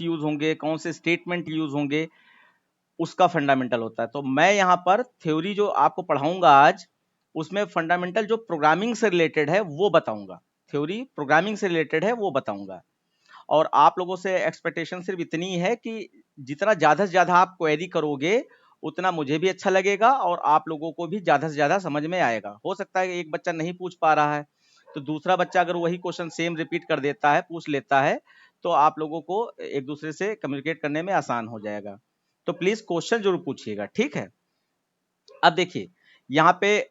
Use होंगे, कौन से स्टेटमेंट यूज होंगे, उसका फंडामेंटल होता है। तो मैं यहाँ पर थ्योरी जो आपको पढ़ाऊंगा आज, उसमें फंडामेंटल जो प्रोग्रामिंग से रिलेटेड है वो बताऊंगा, थ्योरी प्रोग्रामिंग से रिलेटेड है वो बताऊंगा। और आप लोगों से एक्सपेक्टेशन सिर्फ इतनी है कि जितना ज़्यादा से ज़्यादा आप क्वेरी करोगे उतना मुझे भी अच्छा लगेगा और आप लोगों को भी ज़्यादा से ज़्यादा समझ में आएगा। हो सकता है एक बच्चा नहीं पूछ पा रहा है तो दूसरा बच्चा अगर वही क्वेश्चन सेम रिपीट कर देता है, पूछ लेता है, तो आप लोगों को एक दूसरे से कम्युनिकेट करने में आसान हो जाएगा। तो प्लीज़ क्वेश्चन जरूर पूछिएगा, ठीक है। अब देखिए यहाँ पे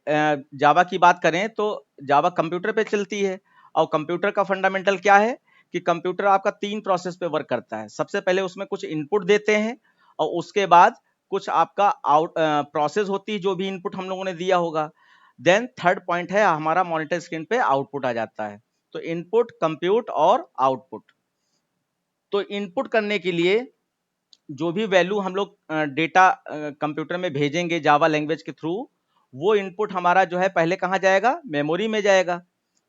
जावा की बात करें तो जावा कंप्यूटर पे चलती है और कंप्यूटर का फंडामेंटल क्या है कि कंप्यूटर आपका 3 प्रोसेस पे वर्क करता है। सबसे पहले उसमें कुछ इनपुट देते हैं और उसके बाद कुछ आपका आउट प्रोसेस होती है जो भी इनपुट हम लोगों ने दिया होगा। देन थर्ड पॉइंट है हमारा मॉनिटर स्क्रीन पे आउटपुट आ जाता है। तो इनपुट, कंप्यूट और आउटपुट। तो इनपुट करने के लिए जो भी वैल्यू हम लोग डेटा कंप्यूटर में भेजेंगे जावा लैंग्वेज के थ्रू, वो इनपुट हमारा जो है पहले कहाँ जाएगा, मेमोरी में जाएगा।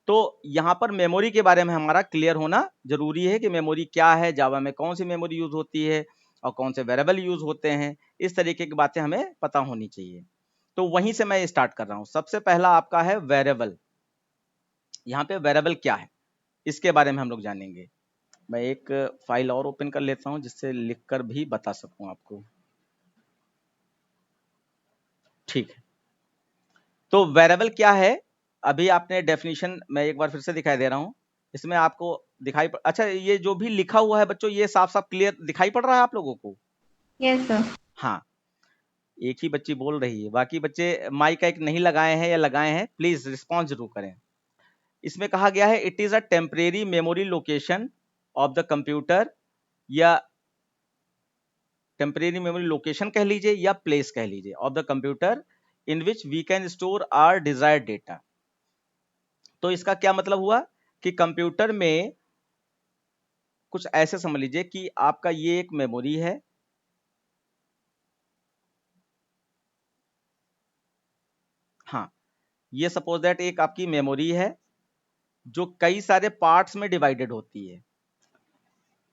तो यहाँ पर मेमोरी के बारे में हमारा क्लियर होना जरूरी है कि मेमोरी क्या है, जावा में कौन सी मेमोरी यूज होती है और कौन से वेरिएबल यूज होते हैं, इस तरीके की बातें हमें पता होनी चाहिए। तो वहीं से मैं स्टार्ट कर रहा हूँ। सबसे पहला आपका है वेरिएबल। यहाँ पे वेरिएबल क्या है इसके बारे में हम लोग जानेंगे। मैं एक फाइल और ओपन कर लेता हूं जिससे लिखकर भी बता सकूं आपको, ठीक है। तो वेरिएबल क्या है, अभी आपने डेफिनेशन मैं एक बार फिर से दिखाई दे रहा हूं, इसमें आपको अच्छा ये जो भी लिखा हुआ है बच्चों, ये साफ साफ क्लियर दिखाई पड़ रहा है आप लोगों को? Yes sir. हाँ, एक ही बच्ची बोल रही है, बाकी बच्चे माइक एक नहीं लगाए हैं या लगाए हैं, प्लीज रिस्पॉन्स जरूर करें। इसमें कहा गया है it is a temporary memory location of the computer, या टेम्परेरी मेमोरी लोकेशन कह लीजिए या प्लेस कह लीजिए, of the computer in which we can store our desired data. तो इसका क्या मतलब हुआ कि कंप्यूटर में कुछ ऐसे समझ लीजिए कि आपका ये एक मेमोरी है, हाँ, ये सपोज दैट एक आपकी मेमोरी है जो कई सारे पार्ट्स में डिवाइडेड होती है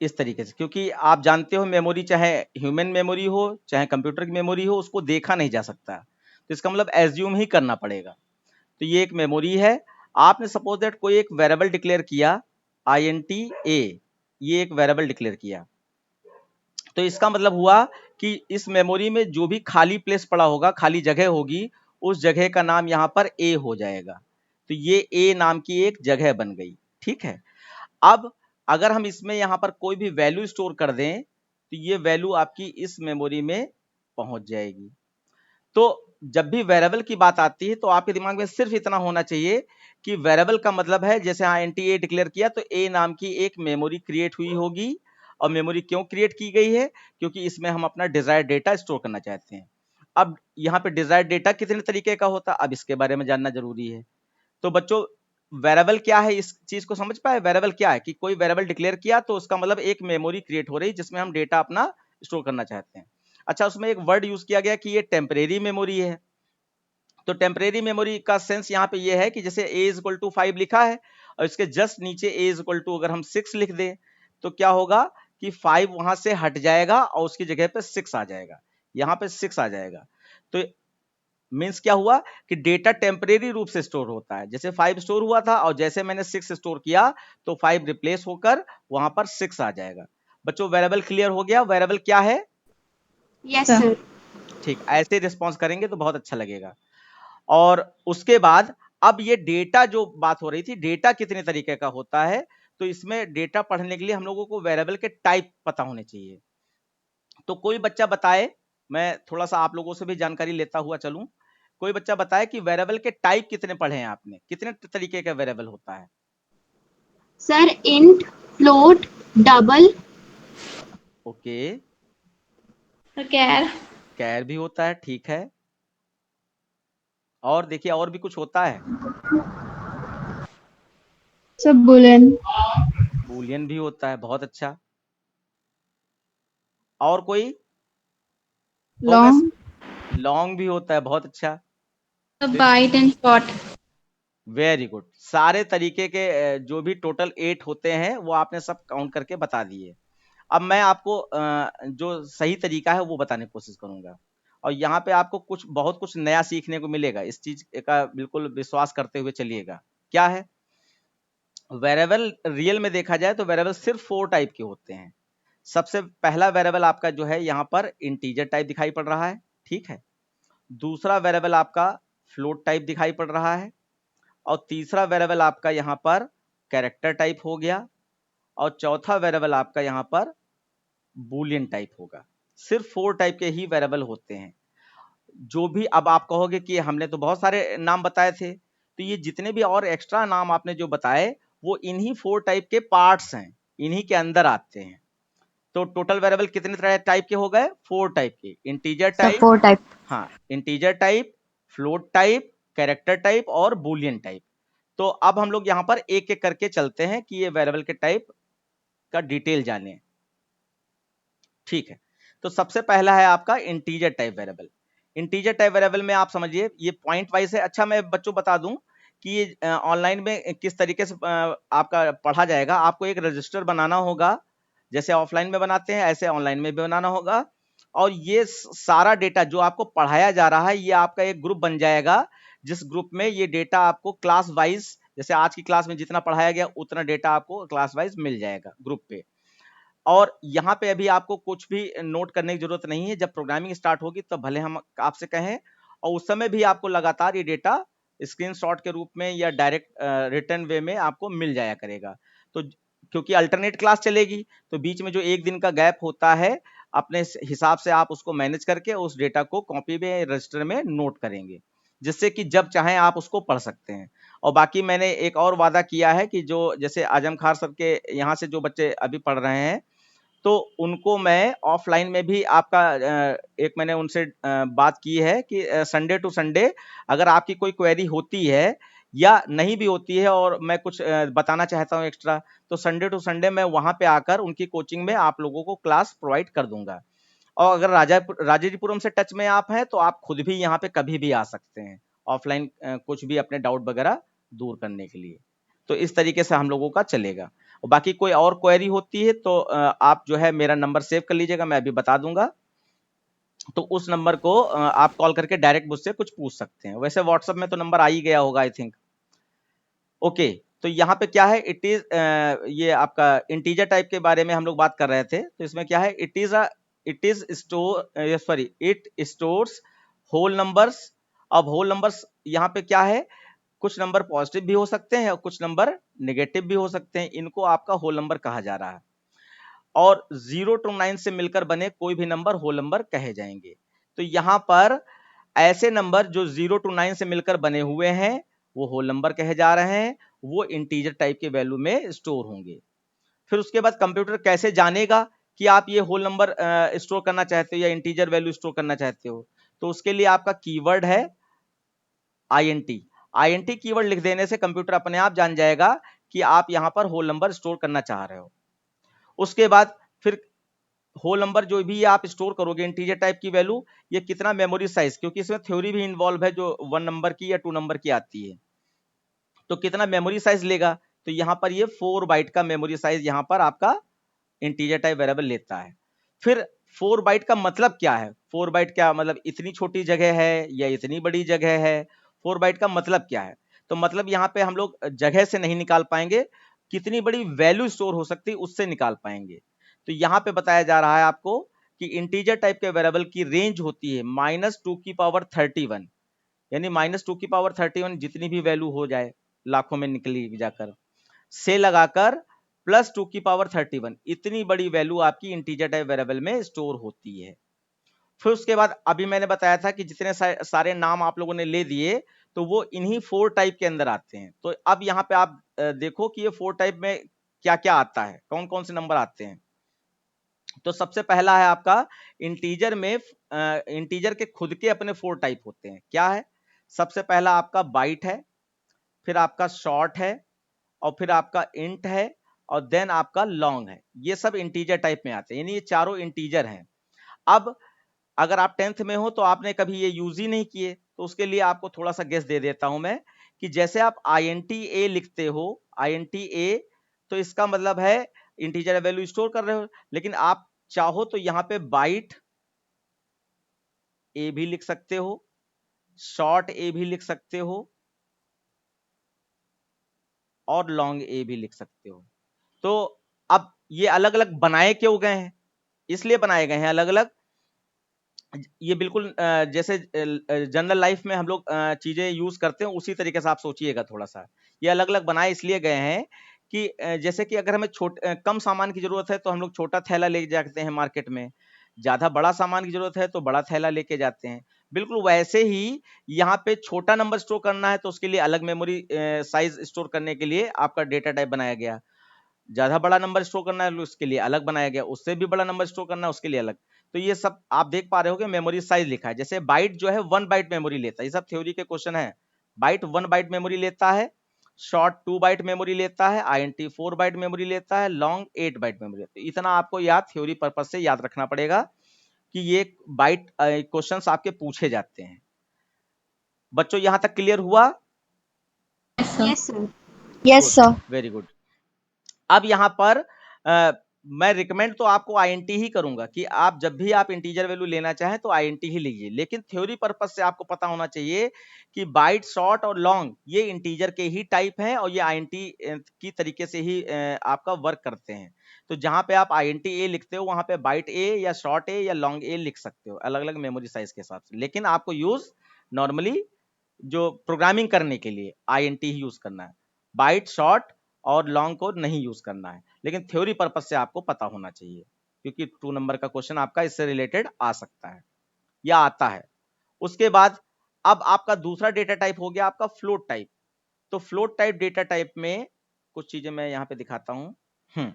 इस तरीके से। क्योंकि आप जानते हो मेमोरी चाहे ह्यूमन मेमोरी हो चाहे कंप्यूटर की मेमोरी हो, उसको देखा नहीं जा सकता, तो इसका मतलब एज्यूम ही करना पड़ेगा। तो ये एक मेमोरी है, आपने सपोज दैट कोई एक वेरिएबल डिक्लेयर किया INT A, ये एक वेरिएबल डिक्लेयर किया, तो इसका मतलब हुआ कि इस मेमोरी में जो भी खाली प्लेस पड़ा होगा, खाली जगह होगी, उस जगह का नाम यहाँ पर A हो जाएगा। तो ये A नाम की एक जगह बन गई, ठीक है। अब अगर हम इसमें यहाँ पर कोई भी वैल्यू स्टोर कर दें तो ये वैल्यू आपकी इस मेमोरी में पहुंच जाएगी। तो जब भी वेरिएबल की बात आती है तो आपके दिमाग में सिर्फ इतना होना चाहिए कि वेरिएबल का मतलब है, जैसे INT A डिक्लेयर किया तो A नाम की एक मेमोरी क्रिएट हुई होगी। और मेमोरी क्यों क्रिएट की गई है, क्योंकि इसमें हम अपना डिजायर्ड डेटा स्टोर करना चाहते हैं। अब यहाँ पे डिजायर्ड डेटा कितने तरीके का होता है, अब इसके बारे में जानना जरूरी है। तो बच्चों वेरिएबल क्या है, इस चीज को समझ पाए? वेरिएबल क्या है कि कोई वेरिएबल डिक्लेयर किया तो उसका मतलब एक मेमोरी क्रिएट हो रही जिसमें हम डेटा अपना स्टोर करना चाहते हैं। अच्छा, उसमें एक वर्ड यूज किया गया कि ये टेम्परेरी मेमोरी है। तो टेम्परेरी मेमोरी का सेंस यहाँ पे ये है कि जैसे a इज इक्वल टू 5 लिखा है और इसके जस्ट नीचे a इज इक्वल टू अगर हम 6 लिख दें तो क्या होगा कि 5 वहां से हट जाएगा और उसकी जगह पे 6 आ जाएगा, यहाँ पे 6 आ जाएगा। तो मीन्स क्या हुआ कि डेटा टेम्परेरी रूप से स्टोर होता है, जैसे 5 स्टोर हुआ था और जैसे मैंने 6 स्टोर किया तो 5 रिप्लेस होकर वहां पर 6 आ जाएगा। बच्चों वेरिएबल क्लियर हो गया, वेरिएबल क्या है? Yes sir. ठीक, ऐसे रिस्पॉन्स करेंगे तो बहुत अच्छा लगेगा। और उसके बाद अब ये डेटा जो बात हो रही थी, डेटा कितने तरीके का होता है, तो इसमें डेटा पढ़ने के लिए हम लोगों को वेरिएबल के टाइप पता होने चाहिए। तो कोई बच्चा बताए, मैं थोड़ा सा आप लोगों से भी जानकारी लेता हुआ चलूं, कोई बच्चा बताए कि वेरिएबल के टाइप कितने पढ़े हैं आपने, कितने तरीके का वेरिएबल होता है? Sir int, float, double, okay, char. Char भी होता है, ठीक है। और देखिए और भी कुछ होता है, सब बुलियन। बूलियन भी होता है, बहुत अच्छा। और कोई होगा? लॉन्ग। लॉन्ग भी होता है, बहुत अच्छा। तो byte and short. Very good, सारे तरीके के जो भी टोटल 8 होते हैं वो आपने सब काउंट करके बता दिए। अब मैं आपको जो सही तरीका है वो बताने की कोशिश करूंगा, और यहाँ पे आपको बहुत कुछ नया सीखने को मिलेगा, इस चीज का बिल्कुल विश्वास करते हुए चलिएगा। क्या है वेरिएबल? रियल में देखा जाए तो वेरिएबल सिर्फ 4 टाइप के होते हैं। सबसे पहला वेरिएबल आपका जो है यहाँ पर इंटीजर टाइप दिखाई पड़ रहा है, ठीक है। दूसरा वेरिएबल आपका फ्लोट टाइप दिखाई पड़ रहा है, और तीसरा वेरिएबल आपका यहाँ पर कैरेक्टर टाइप हो गया, और चौथा वेरिएबल आपका यहाँ पर बूलियन टाइप होगा। सिर्फ 4 टाइप के ही वेरिएबल होते हैं। जो भी अब आप कहोगे कि हमने तो बहुत सारे नाम बताए थे, तो ये जितने भी और एक्स्ट्रा नाम आपने जो बताए वो इन्हीं 4 टाइप के पार्ट्स हैं, इन्हीं के अंदर आते हैं। तो टोटल वेरिएबल कितने टाइप के हो गए? 4 टाइप के। Integer sir type, 4 type. हाँ, integer type, float type, character type और बूलियन टाइप। तो अब हम लोग यहाँ पर एक एक करके चलते हैं कि ये वेरिएबल के टाइप का डिटेल जाने, ठीक है। तो सबसे पहला है आपका integer type variable. Integer type variable में आप समझिए ये पॉइंट वाइज है। अच्छा, मैं बच्चों बता दूं कि ये ऑनलाइन में किस तरीके से आपका पढ़ा जाएगा। आपको एक रजिस्टर बनाना होगा, जैसे ऑफलाइन में बनाते हैं ऐसे ऑनलाइन में भी बनाना होगा, और ये सारा डेटा जो आपको पढ़ाया जा रहा है ये आपका एक ग्रुप बन जाएगा, जिस ग्रुप में ये डेटा आपको क्लास वाइज, जैसे आज की क्लास में जितना पढ़ाया गया उतना डेटा आपको क्लास वाइज मिल जाएगा ग्रुप पे। और यहाँ पे अभी आपको कुछ भी नोट करने की जरूरत नहीं है। जब प्रोग्रामिंग स्टार्ट होगी तो भले हम आपसे कहें, और उस समय भी आपको लगातार ये डेटा स्क्रीनशॉट के रूप में या डायरेक्ट रिटर्न वे में आपको मिल जाया करेगा। तो क्योंकि अल्टरनेट क्लास चलेगी तो बीच में जो एक दिन का गैप होता है, अपने हिसाब से आप उसको मैनेज करके उस डेटा को कॉपी में रजिस्टर में नोट करेंगे, जिससे कि जब चाहें आप उसको पढ़ सकते हैं। और बाकी मैंने एक और वादा किया है कि जो जैसे आजम खान सर के यहाँ से जो बच्चे अभी पढ़ रहे हैं, तो उनको मैं ऑफलाइन में भी आपका एक मैंने उनसे बात की है कि संडे टू संडे अगर आपकी कोई क्वेरी होती है या नहीं भी होती है और मैं कुछ बताना चाहता हूँ एक्स्ट्रा, तो संडे टू संडे मैं वहां पे आकर उनकी कोचिंग में आप लोगों को क्लास प्रोवाइड कर दूंगा। और अगर राजाजीपुरम से टच में आप हैं तो आप खुद भी यहाँ पे कभी भी आ सकते हैं ऑफलाइन कुछ भी अपने डाउट वगैरह दूर करने के लिए। तो इस तरीके से हम लोगों का चलेगा। और बाकी कोई और क्वेरी होती है तो आप जो है मेरा नंबर सेव कर लीजिएगा, मैं अभी बता दूंगा। तो उस नंबर को आप कॉल करके डायरेक्ट मुझसे कुछ पूछ सकते हैं। वैसे व्हाट्सएप में तो नंबर आ ही गया होगा आई थिंक। ओके, तो यहाँ पे क्या है, इट इज ये आपका इंटीजर टाइप के बारे में हम लोग बात कर रहे थे। तो इसमें क्या है, इट स्टोर्स होल नंबर्स। अब होल नंबर्स यहाँ पे क्या है, कुछ नंबर पॉजिटिव भी हो सकते हैं और कुछ नंबर नेगेटिव भी हो सकते हैं, इनको आपका होल नंबर कहा जा रहा है। और 0 to 9 से मिलकर बने कोई भी नंबर होल नंबर कहे जाएंगे। तो यहाँ पर ऐसे नंबर जो 0 to 9 से मिलकर बने हुए हैं वो होल नंबर कहे जा रहे हैं, वो इंटीजर टाइप के वैल्यू में स्टोर होंगे। फिर उसके बाद कंप्यूटर कैसे जानेगा कि आप ये होल नंबर स्टोर करना चाहते हो या इंटीजर वैल्यू स्टोर करना चाहते हो? तो उसके लिए आपका कीवर्ड है आईएनटी। आईएनटी कीवर्ड लिख देने से कंप्यूटर अपने आप जान जाएगा कि आप यहां पर होल नंबर स्टोर करना चाह रहे हो। उसके बाद फिर होल नंबर जो भी आप स्टोर करोगे इंटीजर टाइप की वैल्यू, ये कितना मेमोरी साइज, क्योंकि इसमें थ्योरी भी इन्वॉल्व है जो 1 नंबर की या 2 नंबर की आती है, तो कितना मेमोरी साइज लेगा। तो यहां पर ये 4 बाइट का मेमोरी साइज यहां पर आपका इंटीजर टाइप वेरिएबल लेता है। फिर 4 बाइट का मतलब क्या है? 4 बाइट क्या मतलब, इतनी छोटी जगह है या इतनी बड़ी जगह है? 4 बाइट का मतलब क्या है? तो मतलब यहाँ पे हम लोग जगह से नहीं निकाल पाएंगे, कितनी बड़ी वैल्यू स्टोर हो सकती है उससे निकाल पाएंगे। तो यहाँ पे बताया जा रहा है आपको कि इंटीजर टाइप के वेरिएबल की रेंज होती है -2^31, यानी -2^31 जितनी भी वैल्यू हो जाए लाखों में निकली जाकर, से लगाकर +2^31, इतनी बड़ी वैल्यू आपकी इंटीजर टाइप वेरिएबल में स्टोर होती है। फिर उसके बाद अभी मैंने बताया था कि जितने सारे नाम आप लोगों ने ले दिए तो वो इन्हीं 4 टाइप के अंदर आते हैं। तो अब यहाँ पे आप देखो कि ये 4 टाइप में क्या क्या आता है, कौन कौन से नंबर आते हैं। तो सबसे पहला है आपका इंटीजर में, इंटीजर के खुद के अपने 4 टाइप होते हैं। क्या है? सबसे पहला आपका बाइट है, फिर आपका शॉर्ट है, और फिर आपका इंट है, और देन आपका लॉन्ग है। ये सब इंटीजर टाइप में आते हैं, यानी ये चारों इंटीजर हैं। अब अगर आप 10th में हो तो आपने कभी ये यूज ही नहीं किए, तो उसके लिए आपको थोड़ा सा गेस दे देता हूं मैं कि जैसे आप INTA लिखते हो, INTA, तो इसका मतलब है इंटीजर वैल्यू स्टोर कर रहे हो, लेकिन आप चाहो तो यहाँ पे बाइट ए भी लिख सकते हो, शॉर्ट ए भी लिख सकते हो और लॉन्ग ए भी लिख सकते हो। तो अब ये अलग अलग बनाए क्यों गए हैं? इसलिए बनाए गए हैं अलग अलग, ये बिल्कुल जैसे जनरल लाइफ में हम लोग चीजें यूज करते हैं उसी तरीके से आप सोचिएगा थोड़ा सा। ये अलग अलग बनाए इसलिए गए हैं कि जैसे कि अगर हमें कम सामान की जरूरत है तो हम लोग छोटा थैला ले जाते हैं मार्केट में, ज्यादा बड़ा सामान की जरूरत है तो बड़ा थैला लेके जाते हैं। बिल्कुल वैसे ही यहाँ पे छोटा नंबर स्टोर करना है तो उसके लिए अलग मेमोरी साइज स्टोर करने के लिए आपका डेटा टाइप बनाया गया, ज्यादा बड़ा नंबर स्टोर करना है उसके लिए अलग बनाया गया, उससे भी बड़ा नंबर स्टोर करना है उसके लिए अलग। तो ये सब आप देख पा रहे हो कि मेमोरी साइज लिखा है। जैसे बाइट जो है 1 बाइट मेमोरी लेता है, ये सब थ्योरी के क्वेश्चन है। बाइट 1 बाइट मेमोरी लेता है, शॉर्ट 2 बाइट मेमोरी लेता है, आईएनटी 4 बाइट मेमोरी लेता है, लॉन्ग 8 बाइट मेमोरी। तो इतना आपको याद थ्योरी पर्पज से याद रखना पड़ेगा कि ये बाइट क्वेश्चंस आपके पूछे जाते हैं। बच्चों यहां तक क्लियर हुआ? Yes sir. Yes sir. Very good. अब यहाँ पर मैं रिकमेंड तो आपको आईएनटी ही करूंगा कि आप जब भी आप इंटीजर वैल्यू लेना चाहें तो आईएनटी ही लीजिए, लेकिन थ्योरी पर्पस से आपको पता होना चाहिए कि बाइट, शॉर्ट और लॉन्ग ये इंटीजर के ही टाइप हैं और ये आईएनटी की तरीके से ही आपका वर्क करते हैं। तो जहां पे आप आईएनटी ए लिखते हो वहां पे बाइट ए या शॉर्ट ए या लॉन्ग ए लिख सकते हो अलग अलग मेमोरी साइज के हिसाब से, लेकिन आपको यूज नॉर्मली जो प्रोग्रामिंग करने के लिए आईएनटी ही यूज करना है, बाइट, शॉर्ट और लॉन्ग को नहीं यूज करना है। लेकिन थ्योरी पर्पज से आपको पता होना चाहिए क्योंकि 2 नंबर का क्वेश्चन आपका इससे रिलेटेड आ सकता है या आता है। उसके बाद अब आपका दूसरा डेटा टाइप हो गया आपका फ्लोट टाइप। तो फ्लोट टाइप डेटा टाइप में कुछ चीजें मैं यहाँ पे दिखाता हूं।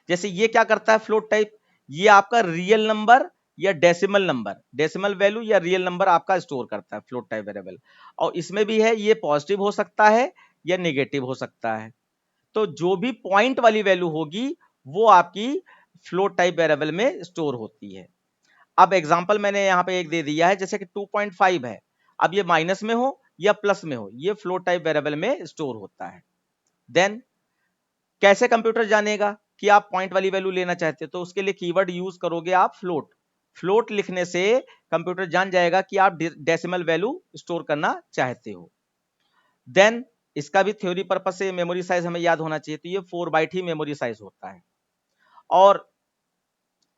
जैसे ये क्या करता है फ्लोट टाइप, ये आपका रियल नंबर या डेसिमल नंबर, डेसिमल वैल्यू या रियल नंबर आपका स्टोर करता है फ्लोट टाइप वेरिएबल। और इसमें भी है ये पॉजिटिव हो सकता है या नेगेटिव हो सकता है। तो जो भी पॉइंट वाली वैल्यू होगी वो आपकी फ्लोट टाइप वेरिएबल में स्टोर होती है। अब एग्जांपल मैंने यहाँ पे एक दे दिया है, जैसे कि 2.5 है, अब ये माइनस में हो या प्लस में हो ये फ्लोट टाइप वेरिएबल में स्टोर होता है। देन कैसे कंप्यूटर जानेगा कि आप पॉइंट वाली वैल्यू लेना चाहते हो? तो उसके लिए कीवर्ड यूज करोगे आप फ्लोट। फ्लोट लिखने से कंप्यूटर जान जाएगा कि आप डेसिमल वैल्यू स्टोर करना चाहते हो। देन इसका भी थ्योरी पर्पस से मेमोरी साइज हमें याद होना चाहिए, तो ये 4 बाइट ही मेमोरी साइज होता है। और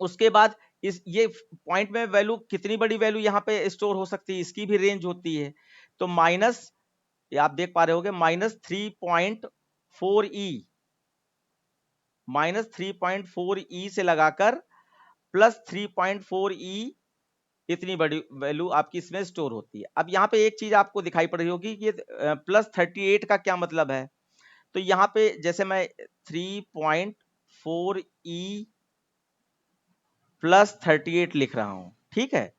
उसके बाद इस ये पॉइंट में वैल्यू कितनी बड़ी वैल्यू यहाँ पे स्टोर हो सकती है इसकी भी रेंज होती है। तो माइनस, ये आप देख पा रहे होगे -3.4 से लगाकर +3.4 इतनी बड़ी वैल्यू आपकी इसमें स्टोर होती है। अब यहाँ पे एक चीज आपको दिखाई पड़ रही होगी कि +38 का क्या मतलब है। तो यहाँ पे जैसे मैं 3.4 +38 लिख रहा हूं, ठीक है,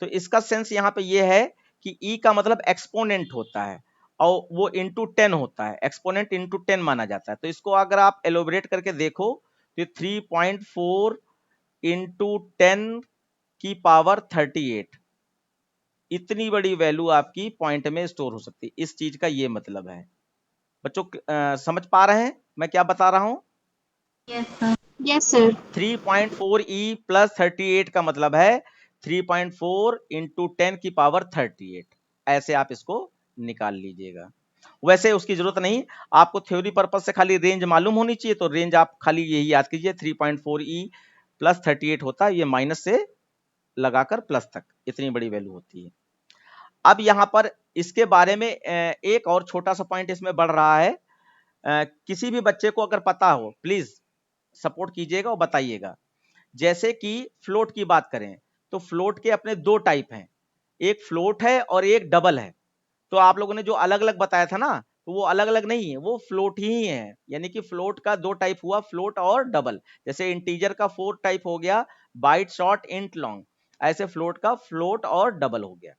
तो इसका सेंस यहाँ पे ये है कि ई का मतलब एक्सपोनेंट होता है और वो इंटू 10 होता है, एक्सपोनेंट इंटू 10 माना जाता है। तो इसको अगर आप एलोबरेट करके देखो तो 3.4 इंटू 10 की पावर 38 इतनी बड़ी वैल्यू आपकी पॉइंट में स्टोर हो सकती है। इस चीज का ये मतलब है। बच्चों समझ पा रहे हैं मैं क्या बता रहा हूं? Yes sir. 3.4 प्लस 38 का मतलब है 3.4 इंटू 10 की पावर 38। ऐसे आप इसको निकाल लीजिएगा। वैसे उसकी जरूरत नहीं, आपको थ्योरी पर्पज से खाली रेंज मालूम होनी चाहिए, तो रेंज आप खाली यही याद कीजिए 3.4 प्लस 38 होता है, ये माइनस से लगाकर प्लस तक इतनी बड़ी वैल्यू होती है। अब यहां पर इसके बारे में एक और छोटा सा पॉइंट इसमें बढ़ रहा है। किसी भी बच्चे को अगर पता हो प्लीज सपोर्ट कीजिएगा और बताइएगा। जैसे कि फ्लोट की बात करें तो फ्लोट के अपने 2 टाइप हैं, एक फ्लोट है और एक डबल है। तो आप लोगों ने जो अलग अलग बताया था ना, तो वो अलग अलग नहीं है, वो फ्लोट ही है। यानी कि फ्लोट का 2 टाइप हुआ, फ्लोट और डबल। जैसे इंटीजर का 4 टाइप हो गया, बाइट, शॉर्ट, इंट, लॉन्ग। ऐसे फ्लोट का फ्लोट और डबल हो गया।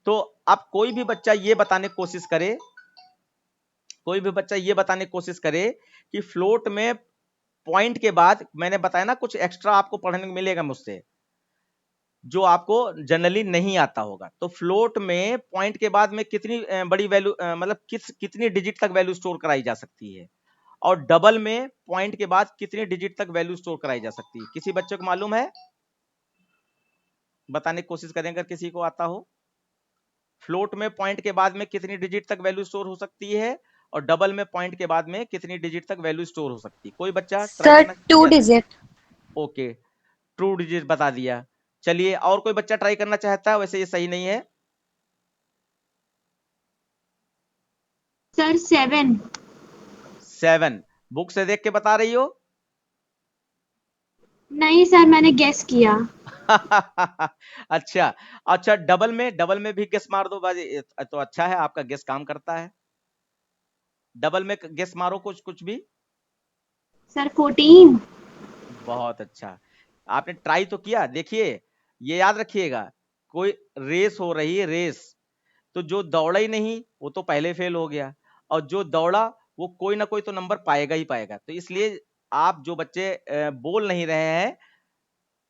तो अब कोई भी बच्चा ये बताने की कोशिश करे, कोई भी बच्चा ये बताने की कोशिश करे कि फ्लोट में पॉइंट के बाद मैंने बताया ना कुछ एक्स्ट्रा आपको पढ़ने को मिलेगा मुझसे जो आपको जनरली नहीं आता होगा। तो फ्लोट में पॉइंट के बाद में कितनी बड़ी वैल्यू मतलब कितनी डिजिट तक वैल्यू स्टोर कराई जा सकती है। और डबल में पॉइंट के बाद कितनी डिजिट तक वैल्यू स्टोर कराई जा सकती है? किसी बच्चे को मालूम है? बताने की कोशिश करें अगर किसी को आता हो। फ्लोट में पॉइंट के बाद में कितनी डिजिट तक वैल्यू स्टोर हो सकती है और डबल में पॉइंट के बाद में कितनी डिजिट तक वैल्यू स्टोर हो सकती है? कोई बच्चा ट्राई सर करना? 2 डिजिट। ओके, ट्रू डिजिट बता दिया। चलिए, और कोई बच्चा ट्राई करना चाहता है? वैसे ये सही नहीं है। सर 7। 7 बुक से देख के बता रही हो? नहीं सर, मैंने गेस किया। अच्छा अच्छा, डबल में भी गेस मार दो बाजी, तो अच्छा है, आपका गेस काम करता है। डबल में गेस मारो कुछ कुछ भी। सर 14। बहुत अच्छा, आपने ट्राई तो किया। देखिए, ये याद रखिएगा, कोई रेस हो रही है, रेस, तो जो दौड़ा ही नहीं वो तो पहले फेल हो गया, और जो दौड़ा वो कोई ना कोई तो नंबर पाएगा ही पाएगा। तो इसलिए आप जो बच्चे बोल नहीं रहे हैं,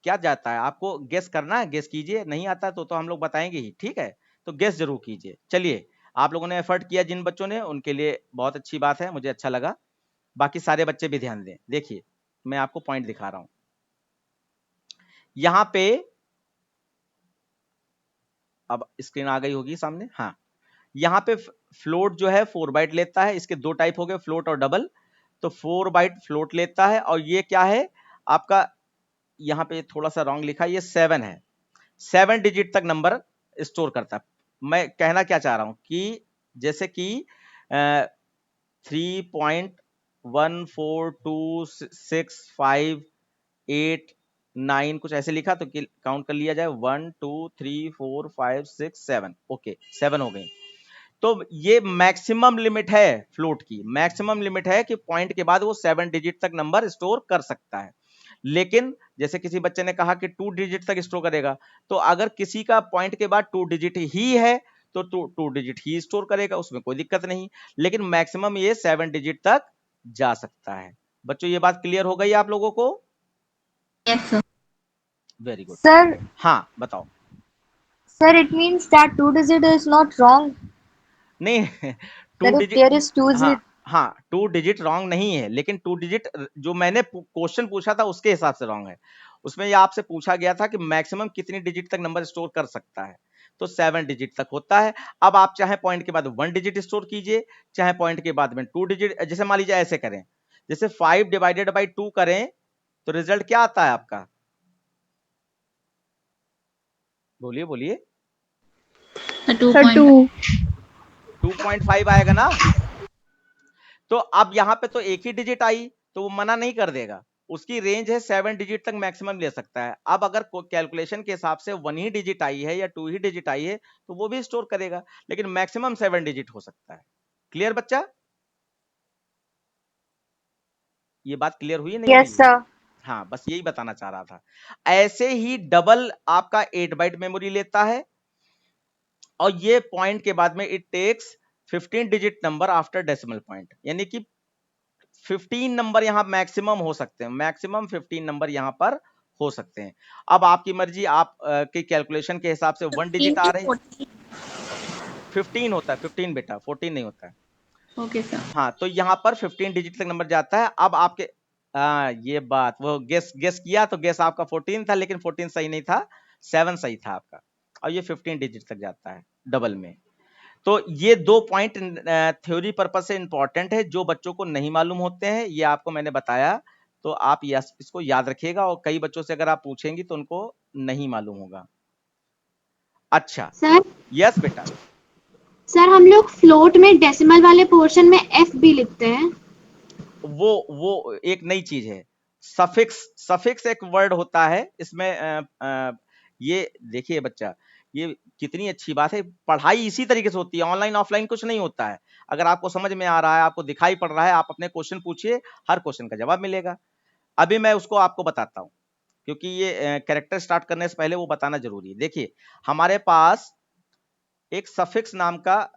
क्या जाता है आपको गेस करना है, गेस कीजिए। नहीं आता तो हम लोग बताएंगे ही, ठीक है? तो गेस जरूर कीजिए। चलिए, आप लोगों ने एफर्ट किया, जिन बच्चों ने, उनके लिए बहुत अच्छी बात है, मुझे अच्छा लगा। बाकी सारे बच्चे भी ध्यान दें। देखिए, मैं आपको पॉइंट दिखा रहा हूं यहां पे। अब स्क्रीन आ गई होगी सामने। हाँ, यहाँ पे फ्लोट जो है 4 बाइट लेता है। इसके दो टाइप हो गए, फ्लोट और डबल। तो 4 बाइट फ्लोट लेता है, और ये क्या है आपका, यहाँ पे थोड़ा सा रॉन्ग लिखा है, ये 7 है। 7 डिजिट तक नंबर स्टोर करता है। मैं कहना क्या चाह रहा हूं कि जैसे कि 3.142658 कुछ ऐसे लिखा, तो काउंट कर लिया जाए, 1 2 3 4 5 6 7। ओके, 7 हो गई। तो ये मैक्सिमम लिमिट है फ्लोट की, मैक्सिमम लिमिट है कि पॉइंट के बाद वो 7 डिजिट तक नंबर स्टोर कर सकता है। लेकिन जैसे किसी बच्चे ने कहा कि 2 डिजिट तक स्टोर करेगा, तो अगर किसी का पॉइंट के बाद 2 डिजिट ही है तो 2 डिजिट ही स्टोर करेगा, उसमें कोई दिक्कत नहीं। लेकिन मैक्सिमम ये 7 डिजिट तक जा सकता है। बच्चों, ये बात क्लियर हो गई आप लोगों को? Yes sir. Very good. Sir हाँ, बताओ। Sir it means that 2 digit is not wrong. नहीं, 2 that if digit, there is 2 हाँ डिजिट। हाँ, 2 डिजिट रॉन्ग नहीं है, लेकिन 2 डिजिट जो मैंने क्वेश्चन पूछा था उसके हिसाब से रॉन्ग है। उसमें ये आपसे पूछा गया था कि मैक्सिमम कितनी डिजिट तक नंबर स्टोर कर सकता है, तो 7 डिजिट तक होता है। अब आप चाहे पॉइंट के बाद 1 डिजिट स्टोर कीजिए, चाहे पॉइंट के बाद में 2 डिजिट, जैसे मान लीजिए ऐसे करें, जैसे 5 डिवाइडेड बाई 2 करें, तो रिजल्ट क्या आता है आपका? बोलिए बोलिए। सर 2 2.5 आएगा ना? तो अब यहां पे तो एक ही डिजिट आई, तो वो मना नहीं कर देगा। उसकी रेंज है 7 डिजिट तक मैक्सिमम ले सकता है। अब अगर कैलकुलेशन के हिसाब से 1 ही डिजिट आई है या 2 ही डिजिट आई है, तो वो भी स्टोर करेगा, लेकिन मैक्सिमम 7 डिजिट हो सकता है। क्लियर बच्चा? ये बात क्लियर हुई नहीं यस हुई? सर। हाँ, बस यही बताना चाह रहा था। ऐसे ही डबल आपका 8 बाइट मेमोरी लेता है, और ये पॉइंट के बाद में it takes 15 digit number after decimal point, यानी कि 15 नंबर यहां मैक्सिमम हो सकते हैं, मैक्सिमम 15 नंबर यहां पर हो सकते हैं। अब आपकी मर्जी, आप के कैलकुलेशन के हिसाब से 1 डिजिट आ रहे, 15 होता है, 15 बेटा, 14 नहीं होता है। Okay sir. हाँ, तो यहां पर 15 डिजिट तक नंबर जाता है। अब आपके, हाँ ये बात, वो गेस गेस किया तो गेस आपका 14 था, लेकिन 14 सही नहीं था, 7 सही था आपका। और ये 15 डिजिट तक जाता है डबल में। तो ये दो पॉइंट थ्योरी पर्पस से इंपॉर्टेंट है, जो बच्चों को नहीं मालूम होते हैं, ये आपको मैंने बताया, तो आप इसको याद रखिएगा। और कई बच्चों से अगर आप पूछेंगी तो उनको नहीं मालूम होगा। अच्छा, सर यस बेटा। सर हम लोग फ्लोट में डेसिमल वाले पोर्शन में एफ भी लिखते हैं। वो एक नई चीज है, सफिक्स। सफिक्स एक वर्ड होता है इसमें। ये देखिए बच्चा, ये कितनी अच्छी बात है, पढ़ाई इसी तरीके से होती है, ऑनलाइन ऑफलाइन कुछ नहीं होता है। अगर आपको समझ में आ रहा है, आपको दिखाई पड़ रहा है, आप अपने क्वेश्चन पूछिए, हर क्वेश्चन का जवाब मिलेगा। अभी मैं उसको आपको बताता हूं, क्योंकि ये कैरेक्टर स्टार्ट करने से पहले वो बताना जरूरी है। देखिए, हमारे पास एक सफिक्स नाम का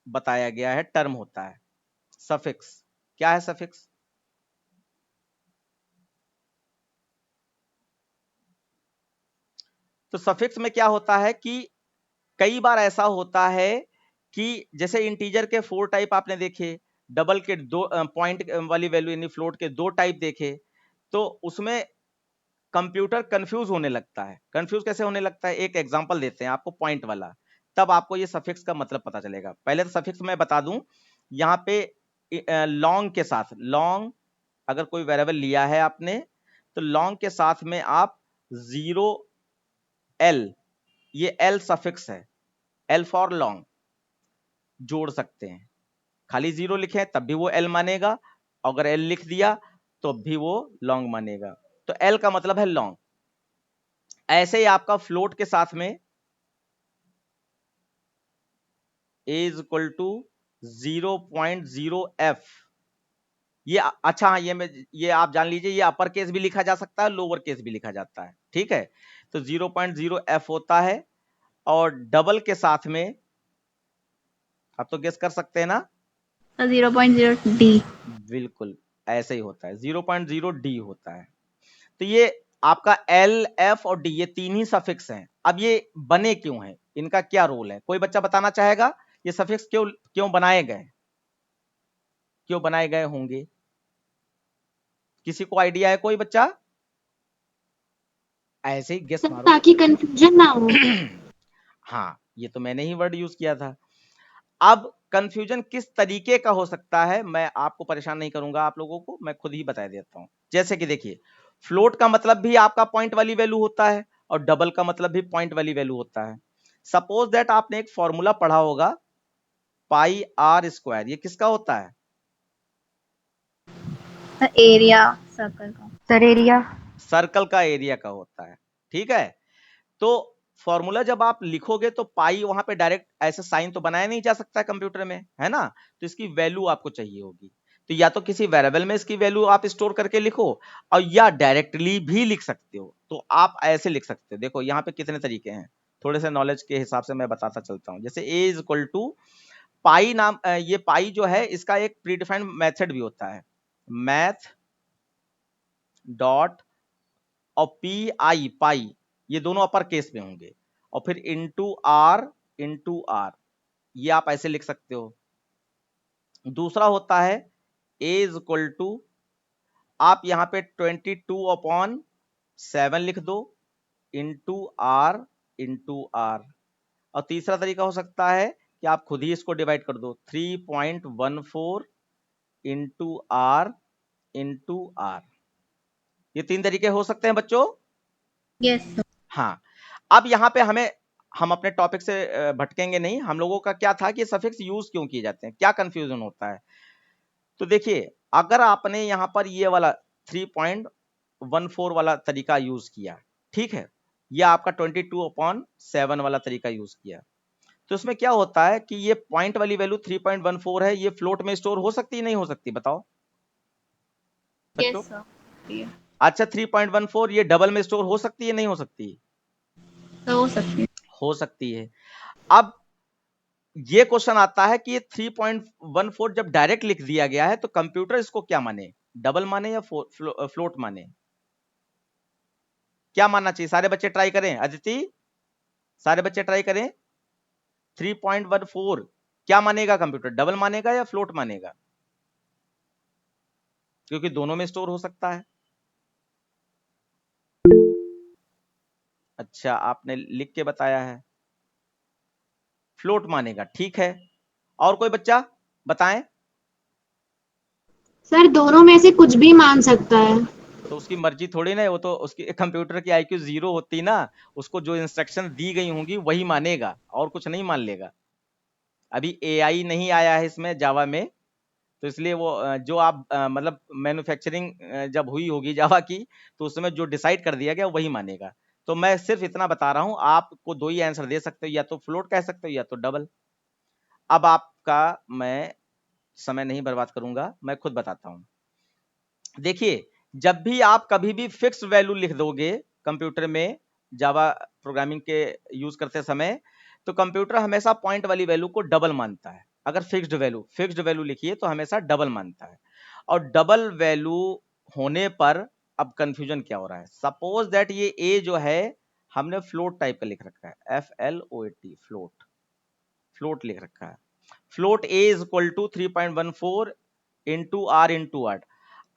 बताया गया है, टर्म होता है सफिक्स। क्या है सफिक्स? तो सफिक्स में क्या होता है कि कई बार ऐसा होता है कि जैसे इंटीजर के 4 टाइप आपने देखे, डबल के दो पॉइंट वाली वैल्यू यानी फ्लोट के दो टाइप देखे, तो उसमें कंप्यूटर कंफ्यूज होने लगता है। कंफ्यूज कैसे होने लगता है, एक एग्जांपल देते हैं आपको पॉइंट वाला, तब आपको ये सफिक्स का मतलब पता चलेगा। पहले तो सफिक्स मैं बता दूं, यहाँ पे लॉन्ग के साथ, लॉन्ग अगर कोई वेरिएबल लिया है आपने, तो लॉन्ग के साथ में आप 0L, ये L सफिक्स है, L फॉर लॉन्ग जोड़ सकते हैं। खाली 0 लिखे तब भी वो L मानेगा, अगर L लिख दिया तो भी वो लॉन्ग मानेगा। तो L का मतलब है लॉन्ग। ऐसे ही आपका फ्लोट के साथ में a is equal to 0.0f, ये अच्छा हाँ, ये आप जान लीजिए, ये अपर केस भी लिखा जा सकता है, लोअर केस भी लिखा जाता है, ठीक है। तो 0.0f होता है, और डबल के साथ में आप तो गेस कर सकते हैं ना, 0.0D। बिल्कुल ऐसे ही होता है, 0.0D होता है। तो ये आपका L, F और D ये तीन ही सफिक्स हैं। अब ये बने क्यों हैं, इनका क्या रोल है, कोई बच्चा बताना चाहेगा? ये सफिक्स क्यों क्यों बनाए गए, क्यों बनाए गए होंगे? किसी को आइडिया है, कोई बच्चा? ऐसे ही गेस सर मारो। ताकि कंफ्यूजन ना हो। हाँ, ये तो मैंने ही वर्ड यूज किया था। अब कंफ्यूजन किस तरीके का हो सकता है, मैं आपको परेशान नहीं करूंगा, आप लोगों को मैं खुद ही बता देता हूं। जैसे कि देखिए, फ्लोट का मतलब भी आपका पॉइंट वाली वैल्यू होता है, और डबल का मतलब भी पॉइंट वाली वैल्यू होता है। सपोज दैट आपने एक फॉर्मूला पढ़ा होगा, पाई आर स्क्वायर, ये किसका होता है? एरिया सर्कल का। Sir area. सर्कल का एरिया का होता है, ठीक है। तो फॉर्मूला जब आप लिखोगे तो पाई वहां पे डायरेक्ट ऐसे साइन तो बनाया नहीं जा सकता कंप्यूटर में, है ना, तो इसकी वैल्यू आपको चाहिए होगी। तो या तो किसी वेरिएबल में इसकी वैल्यू आप स्टोर करके लिखो, और या डायरेक्टली भी लिख सकते हो। तो आप ऐसे लिख सकते हो, देखो यहाँ पे कितने तरीके हैं, थोड़े से नॉलेज के हिसाब से मैं बताता चलता हूं। जैसे a इज इक्वल टू पाई नाम, ये पाई जो है इसका एक प्रीडिफाइंड मेथड भी होता है, मैथ डॉट और पी आई, पाई, ये दोनों अपर केस में होंगे, और फिर इंटू आर, ये आप ऐसे लिख सकते हो। दूसरा होता है a इज इक्वल टू, आप यहां पे 22/7 लिख दो, इंटू आर। और तीसरा तरीका हो सकता है कि आप खुद ही इसको डिवाइड कर दो, 3.14 इंटू आर। ये तीन तरीके हो सकते हैं बच्चों। यस। हाँ, अब यहाँ पे हम अपने टॉपिक से भटकेंगे नहीं। हम लोगों का क्या था कि सफिक्स यूज क्यों किए जाते हैं, क्या कंफ्यूजन होता है। तो देखिए, अगर आपने यहाँ पर ये वाला 3.14 वाला तरीका यूज किया, ठीक है, या आपका 22/7 वाला तरीका यूज किया, तो इसमें क्या होता है कि ये पॉइंट वाली वैल्यू 3.14 है, ये फ्लोट में स्टोर हो सकती है नहीं हो सकती, बताओ बच्चों। Yes sir. अच्छा, 3.14 ये डबल में स्टोर हो सकती है नहीं हो सकती? तो हो सकती है। हो सकती है। अब ये क्वेश्चन आता है कि ये 3.14 जब डायरेक्ट लिख दिया गया है, तो कंप्यूटर इसको क्या माने, डबल माने या फ्लोट माने? क्या मानना चाहिए? सारे बच्चे ट्राई करें, अदिति सारे बच्चे ट्राई करें। 3.14 क्या मानेगा कंप्यूटर, डबल मानेगा या फ्लोट मानेगा? क्योंकि दोनों में स्टोर हो सकता है। अच्छा, आपने लिख के बताया है फ्लोट मानेगा, ठीक है। और कोई बच्चा बताएं। सर दोनों में से कुछ भी मान सकता है। तो उसकी मर्जी थोड़ी ना है, वो तो उसकी कंप्यूटर की IQ 0 होती ना, उसको जो इंस्ट्रक्शन दी गई होंगी वही मानेगा, और कुछ नहीं मान लेगा। अभी AI नहीं आया है इसमें जावा में, तो इसलिए वो जो आप मतलब मैन्युफैक्चरिंग जब हुई होगी जावा की, तो उसमें जो डिसाइड कर दिया गया वही मानेगा। तो मैं सिर्फ इतना बता रहा हूं, आपको दो ही आंसर दे सकते हो, या तो फ्लोट कह सकते हो या तो डबल। अब आपका मैं समय नहीं बर्बाद करूंगा, मैं खुद बताता हूं। देखिए, जब भी आप कभी भी फिक्स वैल्यू लिख दोगे कंप्यूटर में, जावा प्रोग्रामिंग के यूज करते समय, तो कंप्यूटर हमेशा पॉइंट वाली वैल्यू को डबल मानता है। अगर फिक्स्ड वैल्यू लिखिए तो हमेशा डबल मानता है। और डबल वैल्यू होने पर अब कंफ्यूजन क्या हो रहा है, सपोज दैट ये ए जो है हमने फ्लोट टाइप का लिख रखा है, FLOAT, फ्लोट लिख रखा है। Float a is equal to 3.14 into r into r.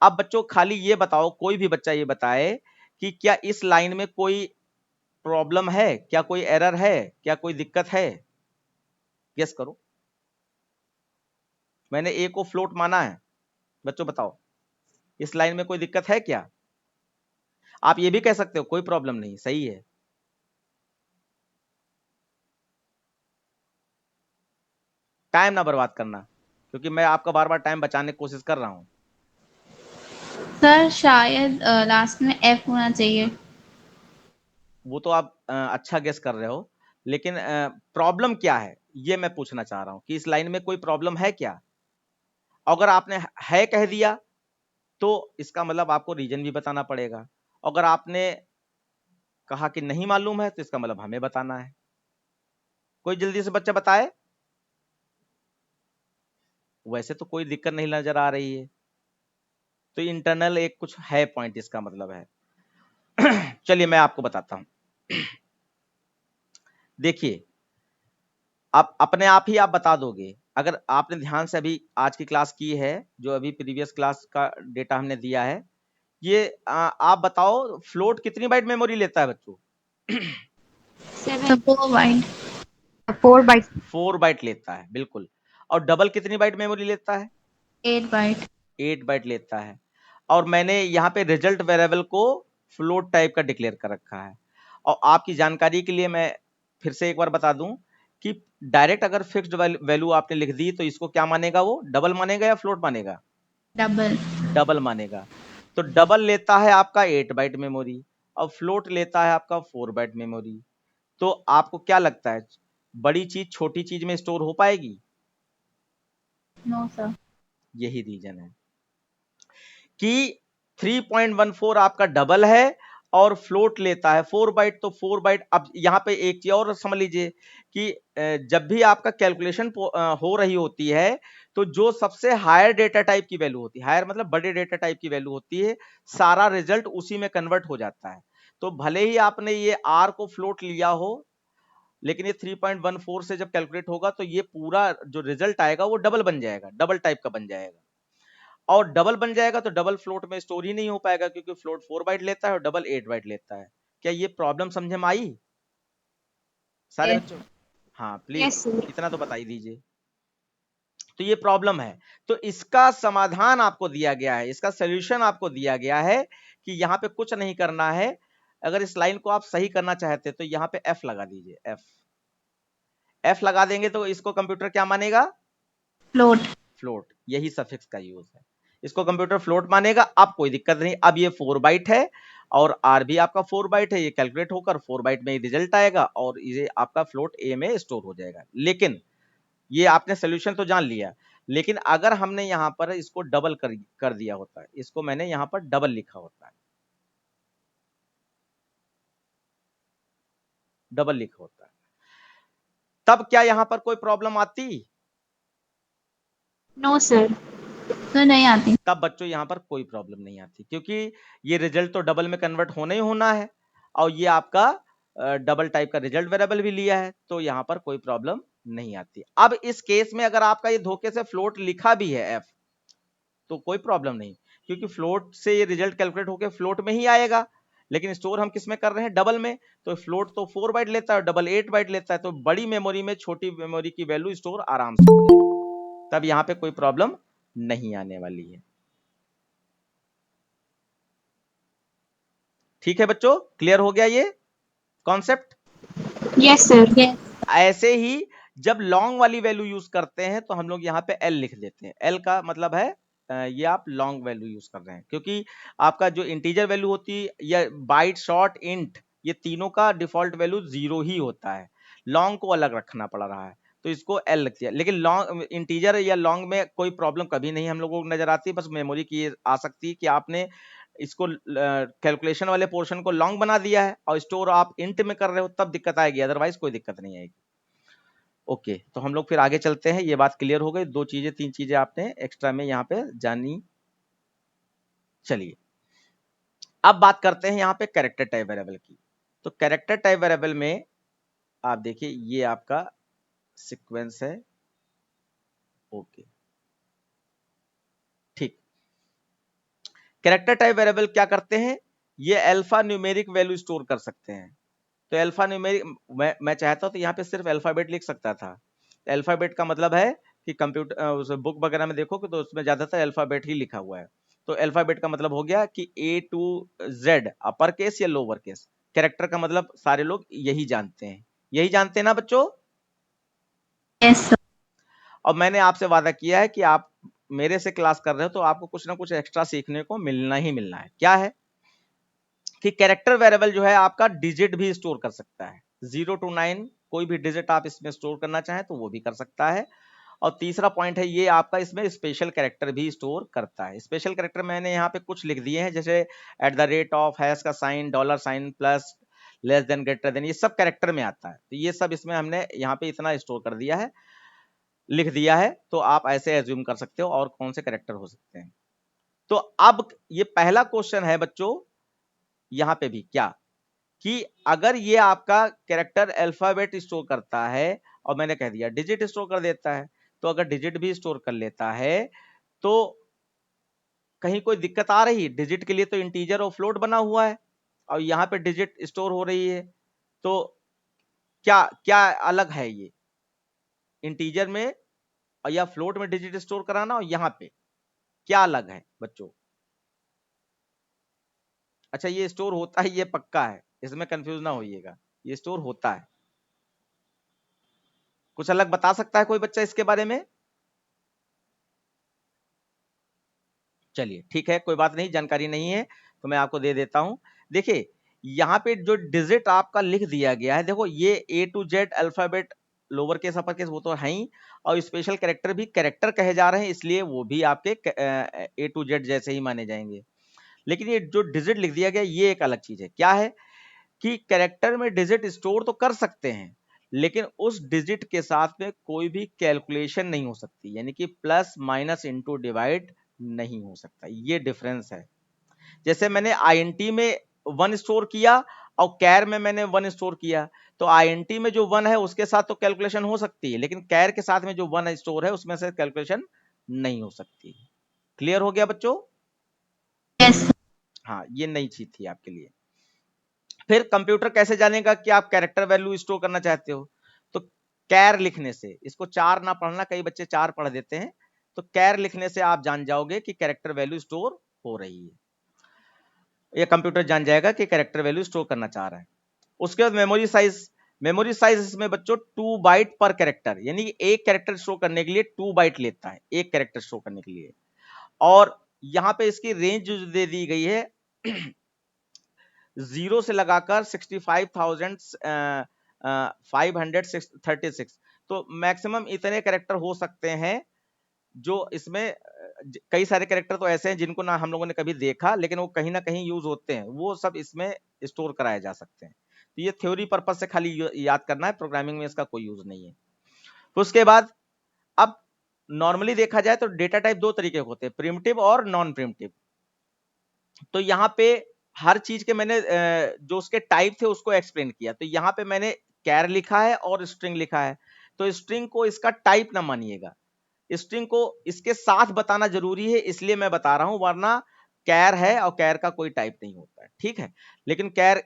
अब बच्चों खाली ये बताओ, कोई भी बच्चा ये बताए कि क्या इस लाइन में कोई प्रॉब्लम है, क्या कोई एरर है, क्या कोई दिक्कत है? गेस करो। मैंने ए को फ्लोट माना है, बच्चों बताओ इस लाइन में कोई दिक्कत है क्या? आप ये भी कह सकते हो कोई प्रॉब्लम नहीं, सही है। टाइम ना बर्बाद करना, क्योंकि मैं आपका बार बार टाइम बचाने की कोशिश कर रहा हूं। सर शायद लास्ट में एफ होना चाहिए। वो तो आप अच्छा गेस कर रहे हो, लेकिन प्रॉब्लम क्या है ये मैं पूछना चाह रहा हूं कि इस लाइन में कोई प्रॉब्लम है क्या? अगर आपने है कह दिया तो इसका मतलब आपको रीजन भी बताना पड़ेगा। अगर आपने कहा कि नहीं मालूम है तो इसका मतलब हमें बताना है। कोई जल्दी से बच्चा बताए। वैसे तो कोई दिक्कत नहीं नजर आ रही है, तो इंटरनल एक कुछ है पॉइंट, इसका मतलब है। चलिए मैं आपको बताता हूं। देखिए, आप अपने आप ही आप बता दोगे अगर आपने ध्यान से अभी आज की क्लास की है, जो अभी प्रीवियस क्लास का डेटा हमने दिया है। ये आप बताओ फ्लोट कितनी बाइट मेमोरी लेता है बच्चों? 7। 4 बाइट 4 बाइट लेता है, बिल्कुल। और डबल कितनी बाइट मेमोरी लेता है? 8 बाइट 8 बाइट लेता है। और मैंने यहाँ पे रिजल्ट वेरिएबल को फ्लोट टाइप का डिक्लेयर कर रखा है। और आपकी जानकारी के लिए मैं फिर से एक बार बता दूं कि डायरेक्ट अगर फिक्स्ड वैल्यू आपने लिख दी तो इसको क्या मानेगा, वो डबल मानेगा या फ्लोट मानेगा? डबल डबल मानेगा। तो डबल लेता है आपका 8 बाइट मेमोरी और फ्लोट लेता है आपका 4 बाइट मेमोरी। तो आपको क्या लगता है, बड़ी चीज छोटी चीज में स्टोर हो पाएगी? No sir. यही रीजन है कि 3.14 आपका डबल है और फ्लोट लेता है 4 बाइट। तो 4 बाइट, अब यहां पे एक चीज और समझ लीजिए कि जब भी आपका कैलकुलेशन हो रही होती है तो जो सबसे हायर डेटा टाइप की वैल्यू होती है, हायर मतलब बड़े डेटा टाइप की वैल्यू होती है, सारा रिजल्ट उसी में कन्वर्ट हो जाता है। तो भले ही आपने ये आर को फ्लोट लिया हो, लेकिन ये 3.14 से जब कैलकुलेट होगा तो ये पूरा जो रिजल्ट आएगा वो डबल बन जाएगा, डबल टाइप का बन जाएगा। और डबल बन जाएगा तो डबल फ्लोट में स्टोर ही नहीं हो पाएगा, क्योंकि फ्लोट 4 बाइट लेता है और डबल 8 बाइट लेता है। क्या ये प्रॉब्लम समझे में आई सारे यस बच्चों? हाँ प्लीज यस सर। इतना तो बता ही दीजिए। तो ये प्रॉब्लम है, तो इसका समाधान आपको दिया गया है, इसका सोल्यूशन आपको दिया गया है कि यहाँ पे कुछ नहीं करना है। अगर इस लाइन को आप सही करना चाहते तो यहाँ पे एफ लगा दीजिए, एफ। एफ लगा देंगे तो इसको कंप्यूटर क्या मानेगा? Float float. यही सफिक्स का यूज है, इसको कंप्यूटर फ्लोट मानेगा। अब कोई दिक्कत नहीं, अब ये 4 बाइट है और आर भी आपका 4 बाइट है, ये कैलकुलेट होकर 4 बाइट में रिजल्ट आएगा और ये आपका फ्लोट ए में स्टोर हो जाएगा। लेकिन ये आपने सोल्यूशन तो जान लिया, लेकिन अगर हमने यहां पर इसको डबल कर दिया होता है, इसको मैंने यहां पर डबल लिखा होता है, डबल लिखा होता है, तब क्या यहां पर कोई प्रॉब्लम आती? No sir. तो नहीं आती। तब बच्चों यहां पर कोई प्रॉब्लम नहीं आती, क्योंकि ये रिजल्ट तो डबल में कन्वर्ट होना ही होना है और ये आपका डबल टाइप का रिजल्ट वेरिएबल भी लिया है, तो यहां पर कोई प्रॉब्लम नहीं आती। अब इस केस में अगर आपका ये धोखे से फ्लोट लिखा भी है एफ, तो कोई प्रॉब्लम नहीं, क्योंकि फ्लोट से ये रिजल्ट कैलकुलेट होकर फ्लोट में ही आएगा। लेकिन स्टोर हम किस में कर रहे हैं? डबल में। तो फ्लोट तो 4 बाइट लेता है, डबल 8 बाइट लेता है, तो बड़ी मेमोरी में छोटी मेमोरी की वैल्यू स्टोर आराम से हो जाएगी, तब यहां पे कोई प्रॉब्लम नहीं आने वाली है। ठीक है बच्चों, क्लियर हो गया ये कॉन्सेप्ट? Yes sir. यस ऐसे ही जब लॉन्ग वाली वैल्यू यूज करते हैं तो हम लोग यहाँ पे एल लिख देते हैं। एल का मतलब है ये आप लॉन्ग वैल्यू यूज कर रहे हैं, क्योंकि आपका जो इंटीजर वैल्यू होती है या बाइट शॉर्ट इंट, ये तीनों का डिफॉल्ट वैल्यू 0 ही होता है, लॉन्ग को अलग रखना पड़ रहा है, तो इसको एल लिख दिया। लेकिन लॉन्ग इंटीजर या लॉन्ग में कोई प्रॉब्लम कभी नहीं हम लोगों को नजर आती, बस मेमोरी की आ सकती है कि आपने इसको कैलकुलेशन वाले पोर्शन को लॉन्ग बना दिया है और स्टोर आप इंट में कर रहे हो, तब दिक्कत आएगी, अदरवाइज कोई दिक्कत नहीं आएगी। ओके, तो हम लोग फिर आगे चलते हैं। ये बात क्लियर हो गई, 2 चीजें 3 चीजें आपने एक्स्ट्रा में यहाँ पे जानी। चलिए अब बात करते हैं यहाँ पे कैरेक्टर टाइप वेरिएबल की। तो कैरेक्टर टाइप वेरिएबल में आप देखिए ये आपका सीक्वेंस है। ओके, कैरेक्टर टाइप वेरिएबल क्या करते हैं, ये अल्फा न्यूमेरिक वैल्यू स्टोर कर सकते हैं। तो अल्फा न्यूमेरिक मैं चाहता हूं तो यहाँ पे सिर्फ अल्फाबेट लिख सकता था। अल्फाबेट का मतलब है कि कंप्यूटर उस बुक वगैरह में देखो तो उसमें ज्यादातर अल्फाबेट ही लिखा हुआ है। तो अल्फाबेट का मतलब हो गया कि A to Z upper case या लोअर केस। कैरेक्टर का मतलब सारे लोग यही जानते हैं, यही जानते हैं ना बच्चों। Yes sir. और मैंने आपसे वादा किया है कि आप मेरे से क्लास कर रहे हो तो आपको कुछ ना कुछ एक्स्ट्रा सीखने को मिलना ही मिलना है। क्या है कि कैरेक्टर वेरिएबल जो है आपका डिजिट भी स्टोर कर सकता है, 0 to 9 कोई भी डिजिट आप इसमें स्टोर करना चाहें तो वो भी कर सकता है। और तीसरा पॉइंट है ये आपका इसमें स्पेशल कैरेक्टर भी स्टोर करता है। स्पेशल कैरेक्टर मैंने यहाँ पे कुछ लिख दिए हैं, जैसे @, हैश का sign, $, plus, less than, greater than, ये सब कैरेक्टर में आता है। तो ये सब इसमें हमने यहाँ पे इतना स्टोर कर दिया है, लिख दिया है। तो आप ऐसे एज्यूम कर सकते हो और कौन से कैरेक्टर हो सकते हैं। तो अब ये पहला क्वेश्चन है बच्चों यहाँ पे भी क्या, कि अगर ये आपका कैरेक्टर अल्फाबेट स्टोर करता है और मैंने कह दिया डिजिट स्टोर कर देता है, तो अगर डिजिट भी स्टोर कर लेता है तो कहीं कोई दिक्कत आ रही है? डिजिट के लिए तो इंटीजर और फ्लोट बना हुआ है और यहाँ पे डिजिट स्टोर हो रही है, तो क्या क्या अलग है ये इंटीजर में और या फ्लोट में डिजिट स्टोर कराना, और यहाँ पे क्या अलग है बच्चों? अच्छा, ये स्टोर होता है, ये पक्का है, इसमें कंफ्यूज ना होइएगा, ये स्टोर होता है। कुछ अलग बता सकता है कोई बच्चा इसके बारे में? चलिए ठीक है, कोई बात नहीं, जानकारी नहीं है तो मैं आपको दे देता हूं। देखिए यहाँ पे जो डिजिट आपका लिख दिया गया है, देखो ये A to Z alphabet, lower case upper case वो तो है ही, और स्पेशल कैरेक्टर भी कैरेक्टर कहे जा रहे हैं इसलिए वो भी आपके A to Z जैसे ही माने जाएंगे। लेकिन ये जो डिजिट लिख दिया गया ये एक अलग चीज है। क्या है कि कैरेक्टर में डिजिट स्टोर तो कर सकते हैं, लेकिन उस डिजिट के साथ में कोई भी कैलकुलेशन नहीं हो सकती, यानी कि प्लस माइनस इंटू डिवाइड नहीं हो सकता। ये डिफरेंस है। जैसे मैंने INT में 1 स्टोर किया और कैर में मैंने 1 स्टोर किया, तो INT में जो 1 है उसके साथ तो कैलकुलेशन हो सकती है, लेकिन कैर के साथ में जो 1 स्टोर है उसमें से कैलकुलेशन नहीं हो सकती। क्लियर हो गया बच्चों? यस। हाँ, ये नई चीज थी आपके लिए। फिर कंप्यूटर कैसे जानेगा कि आप कैरेक्टर वैल्यू स्टोर करना चाहते हो? तो कैर लिखने से, इसको 4 ना पढ़ना, कई बच्चे 4 पढ़ देते हैं, तो कैर लिखने से आप जान जाओगे कि कैरेक्टर वैल्यू स्टोर हो रही है। ये कंप्यूटर जान जाएगा कि कैरेक्टर वैल्यू स्टोर करना चाह रहा है। उसके बाद मेमोरी साइज, मेमोरी साइज इसमें बच्चों 2 बाइट पर कैरेक्टर, यानी एक कैरेक्टर स्टोर करने के लिए 2 बाइट लेता है, एक कैरेक्टर स्टोर करने के लिए। और यहां पे इसकी रेंज जो दे दी गई है 0 से लगाकर 65,536, तो मैक्सिमम इतने कैरेक्टर हो सकते हैं जो इसमें कई सारे कैरेक्टर तो ऐसे हैं जिनको ना हम लोगों ने कभी देखा, लेकिन वो कहीं ना कहीं यूज होते हैं, वो सब इसमें स्टोर कराए जा सकते हैं। तो ये थ्योरी पर्पज से खाली याद करना है, प्रोग्रामिंग में इसका कोई यूज नहीं है। तो उसके बाद अब नॉर्मली देखा जाए तो डेटा टाइप 2 तरीके के होते हैं, प्रिमिटिव और नॉन प्रिमिटिव। तो यहाँ पे हर चीज के मैंने जो उसके टाइप थे उसको एक्सप्लेन किया। तो यहाँ पे मैंने कैर लिखा है और स्ट्रिंग लिखा है, तो स्ट्रिंग को इसका टाइप ना मानिएगा, स्ट्रिंग को इसके साथ बताना जरूरी है, इसलिए मैं बता रहा हूं, वरना कैर है और कैर का कोई टाइप नहीं होता है, ठीक है। लेकिन कैर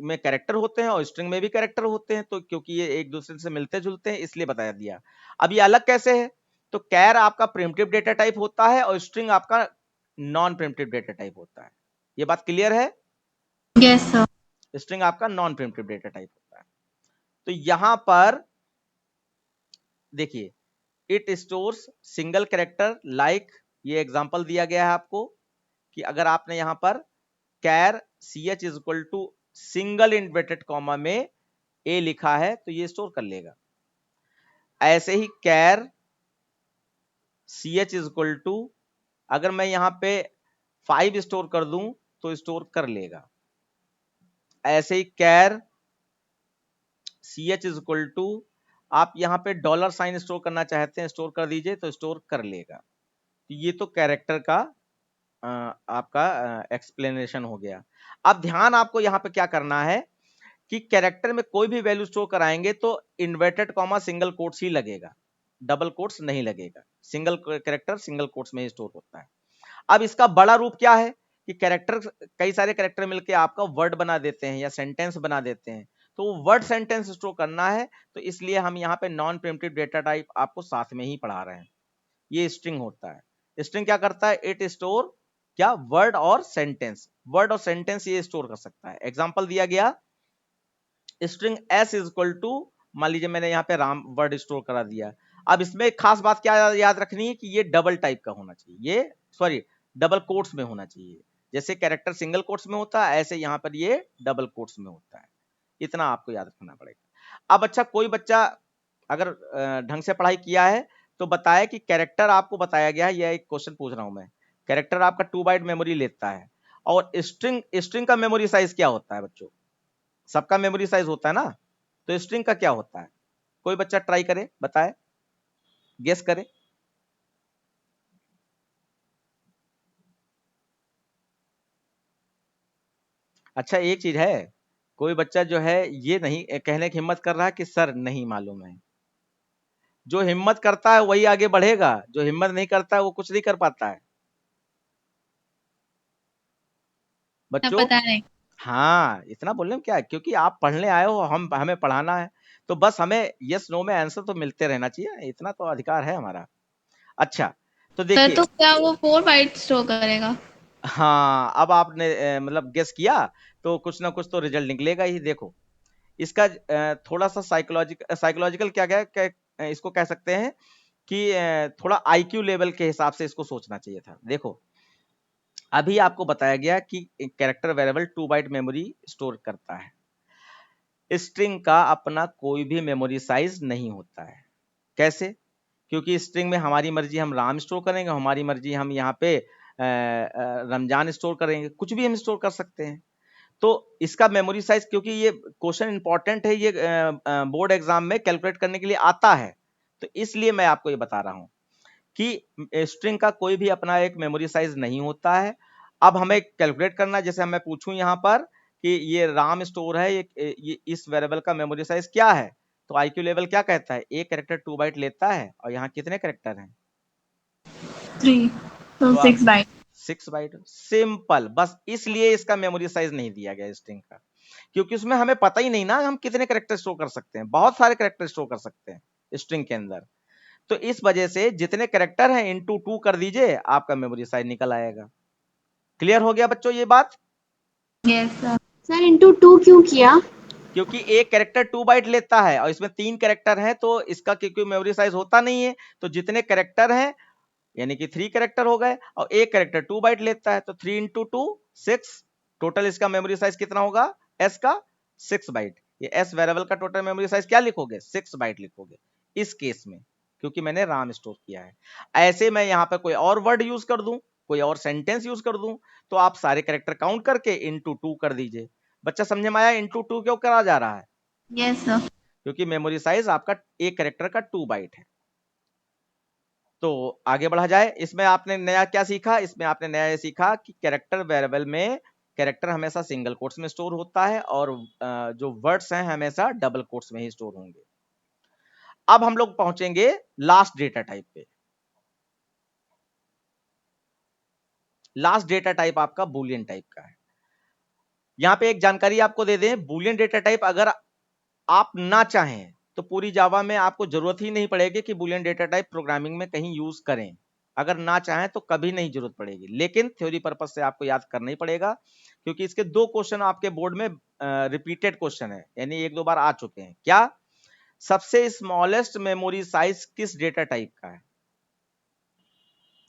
में कैरेक्टर होते हैं और स्ट्रिंग में भी कैरेक्टर होते हैं, तो क्योंकि ये एक दूसरे से मिलते जुलते हैं इसलिए बता दिया। अब ये अलग कैसे है? तो कैर आपका प्रिमिटिव डेटा टाइप होता है और स्ट्रिंग आपका नॉन प्रिमिटिव डेटा टाइप होता है। ये बात क्लियर है? Yes sir. स्ट्रिंग आपका नॉन प्रिमिटिव डेटा टाइप होता है। तो यहां पर देखिए, it stores single character, like ये एग्जांपल दिया गया है आपको कि अगर आपने यहां पर char ch is equal to single inverted comma में a लिखा है तो ये स्टोर कर लेगा। ऐसे ही कैर ch इज इक्वल टू, अगर मैं यहां पे 5 स्टोर कर दूं तो स्टोर कर लेगा। ऐसे ही कैर ch इज इक्वल टू, आप यहां पे $साइन स्टोर करना चाहते हैं, स्टोर कर दीजिए तो स्टोर कर लेगा। तो ये तो कैरेक्टर का आपका एक्सप्लेनेशन हो गया। अब ध्यान आपको यहां पे क्या करना है कि कैरेक्टर में कोई भी वैल्यू स्टोर कराएंगे तो इन्वर्टेड कॉमा सिंगल कोट्स ही लगेगा, डबल कोट्स नहीं लगेगा। सिंगल कैरेक्टर सिंगल कोट्स में ही स्टोर होता है। अब इसका बड़ा रूप क्या है? कि कैरेक्टर, कई सारे कैरेक्टर मिलके आपका वर्ड बना देते हैं या सेंटेंस बना देते हैं, तो वो वर्ड सेंटेंस स्टोर करना है, तो इसलिए हम यहाँ पे नॉन प्रिमिटिव डेटा टाइप आपको साथ में ही पढ़ा रहे हैं। ये स्ट्रिंग होता है। स्ट्रिंग क्या करता है? इट स्टोर क्या? वर्ड और सेंटेंस। वर्ड और सेंटेंस ये स्टोर कर सकता है। एग्जांपल दिया गया, string s is equal to, मान लीजिए मैंने यहाँ पे राम वर्ड स्टोर करा दिया। अब इसमें एक खास बात क्या याद रखनी है कि ये डबल टाइप का होना चाहिए, ये सॉरी डबल कोट्स में होना चाहिए। जैसे कैरेक्टर सिंगल कोट्स में होता है, ऐसे यहाँ पर ये डबल कोट्स में होता है। इतना आपको याद रखना पड़ेगा। अब अच्छा, कोई बच्चा अगर ढंग से पढ़ाई किया है तो बताया कि कैरेक्टर आपको बताया गया है, यह एक क्वेश्चन पूछ रहा हूं मैं, कैरेक्टर आपका 2 बाइट मेमोरी लेता है, और स्ट्रिंग का मेमोरी साइज क्या होता है बच्चों? सबका मेमोरी साइज होता है ना, तो स्ट्रिंग का क्या होता है? कोई बच्चा ट्राई करे, बताए, गेस करे। अच्छा एक चीज है, कोई बच्चा जो है ये नहीं कहने की हिम्मत कर रहा है कि सर नहीं मालूम है। जो हिम्मत करता है वही आगे बढ़ेगा, जो हिम्मत नहीं करता है वो कुछ नहीं कर पाता है बच्चों। पता नहीं। हाँ, इतना बोलने में क्या है, क्योंकि आप पढ़ने आए हो, हमें पढ़ाना है, तो बस हमें यस नो में आंसर तो मिलते रहना चाहिए, इतना तो अधिकार है हमारा। अच्छा तो सर देखिए, तो क्या वो 4 बाइट स्टोर करेगा? हाँ अब आपने मतलब गेस किया तो कुछ ना कुछ तो रिजल्ट निकलेगा ही। देखो इसका थोड़ा सा साइकोलॉजिकल क्या इसको कह सकते हैं कि थोड़ा आईक्यू लेवल के हिसाब से इसको सोचना चाहिए था। देखो अभी आपको बताया गया कि character variable 2 byte memory store करता है। स्ट्रिंग का अपना कोई भी मेमोरी साइज नहीं होता है। कैसे? क्योंकि स्ट्रिंग में हमारी मर्जी हम राम स्टोर करेंगे, हमारी मर्जी हम यहाँ पे रमजान स्टोर करेंगे, कुछ भी हम स्टोर कर सकते हैं। तो इसका मेमोरी साइज, क्योंकि ये क्वेश्चन इंपॉर्टेंट है, ये बोर्ड एग्जाम में कैलकुलेट करने के लिए आता है, तो इसलिए मैं आपको ये बता रहा हूं कि स्ट्रिंग का कोई भी अपना एक मेमोरी साइज नहीं होता है। अब हमें कैलकुलेट करना, जैसे मैं पूछूं यहाँ पर कि ये राम स्टोर है, ये इस वेरिएबल का मेमोरी साइज क्या है, तो आईक्यू लेवल क्या कहता है? एक कैरेक्टर 2 बाइट लेता है, और यहाँ कितने कैरेक्टर हैं? 3, तो तो 6 बाइट। 6 बाइट। सिंपल, बस इसलिए इसका मेमोरी साइज नहीं दिया गया स्ट्रिंग का, क्योंकि उसमें हमें पता ही नहीं ना हम कितने कैरेक्टर स्टोर कर सकते हैं। बहुत सारे कैरेक्टर स्टोर कर सकते हैं स्ट्रिंग के अंदर, तो इस वजह से जितने कैरेक्टर हैं इंटू 2 कर दीजिए, आपका मेमोरी साइज निकल आएगा। क्लियर हो गया बच्चों ये बात? Yes sir. सर इंटू 2 क्यों किया? क्योंकि एक कैरेक्टर 2 बाइट लेता है और इसमें 3 कैरेक्टर हैं, तो इसका क्योंकि मेमोरी साइज होता नहीं है, तो जितने कैरेक्टर हैं यानी कि 3 कैरेक्टर हो गए, और एक कैरेक्टर 2 बाइट लेता है, तो 3 इंटू 2 6। टोटल इसका मेमोरी साइज कितना होगा? एस का 6 बाइट। ये एस वेरिएबल का टोटल मेमोरी साइज क्या लिखोगे? 6 बाइट लिखोगे इस केस में, क्योंकि मैंने राम स्टोर किया है। ऐसे मैं यहाँ पे कोई और वर्ड यूज कर दूं, कोई और सेंटेंस यूज कर दूं, तो आप सारे कैरेक्टर काउंट करके इंटू 2 कर दीजिए। बच्चा समझ में आया इंटू 2 क्यों करा जा रहा है? Yes sir. क्योंकि मेमोरी साइज आपका एक कैरेक्टर का 2 बाइट है। तो आगे बढ़ा जाए, इसमें आपने नया क्या सीखा? इसमें आपने नया ये सीखा कि कैरेक्टर वेरिएबल में कैरेक्टर हमेशा सिंगल कोट्स में स्टोर होता है, और जो वर्ड्स हैं हमेशा डबल कोट्स में ही स्टोर होंगे। अब हम लोग पहुंचेंगे लास्ट डेटा टाइप पे। लास्ट डेटा टाइप आपका बूलियन टाइप का है। यहां पे एक जानकारी आपको दे दें, बूलियन डेटा टाइप अगर आप ना चाहें तो पूरी जावा में आपको जरूरत ही नहीं पड़ेगी कि बूलियन डेटा टाइप प्रोग्रामिंग में कहीं यूज करें। अगर ना चाहें तो कभी नहीं जरूरत पड़ेगी, लेकिन थ्योरी पर्पस से आपको याद करना ही पड़ेगा, क्योंकि इसके 2 क्वेश्चन आपके बोर्ड में रिपीटेड क्वेश्चन है, यानी 1-2 बार आ चुके हैं। क्या? सबसे स्मॉलेस्ट मेमोरी साइज किस डेटा टाइप का है?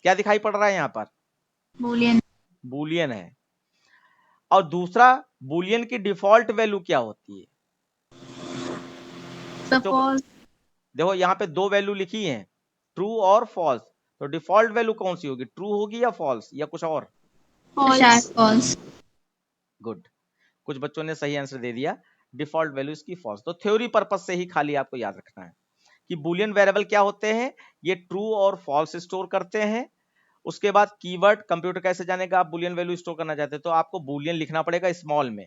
क्या दिखाई पड़ रहा है यहाँ पर? बूलियन। बूलियन है। और दूसरा, बूलियन की डिफॉल्ट वैल्यू क्या होती है? सपोज देखो यहाँ पे 2 वैल्यू लिखी हैं, ट्रू और फॉल्स, तो डिफॉल्ट वैल्यू कौन सी होगी? ट्रू होगी या फॉल्स या कुछ और? शायद फॉल्स। गुड, कुछ बच्चों ने सही आंसर दे दिया, डिफॉल्ट वैल्यू इसकी फॉल्स। तो थ्योरी पर्पस से ही खाली आपको याद रखना है कि बूलियन वेरिएबल क्या होते हैं, ये ट्रू और फॉल्स स्टोर करते हैं। उसके बाद कीवर्ड, कंप्यूटर कैसे जानेगा आप बूलियन वैल्यू स्टोर करना चाहते हैं, तो आपको बूलियन लिखना पड़ेगा स्मॉल में।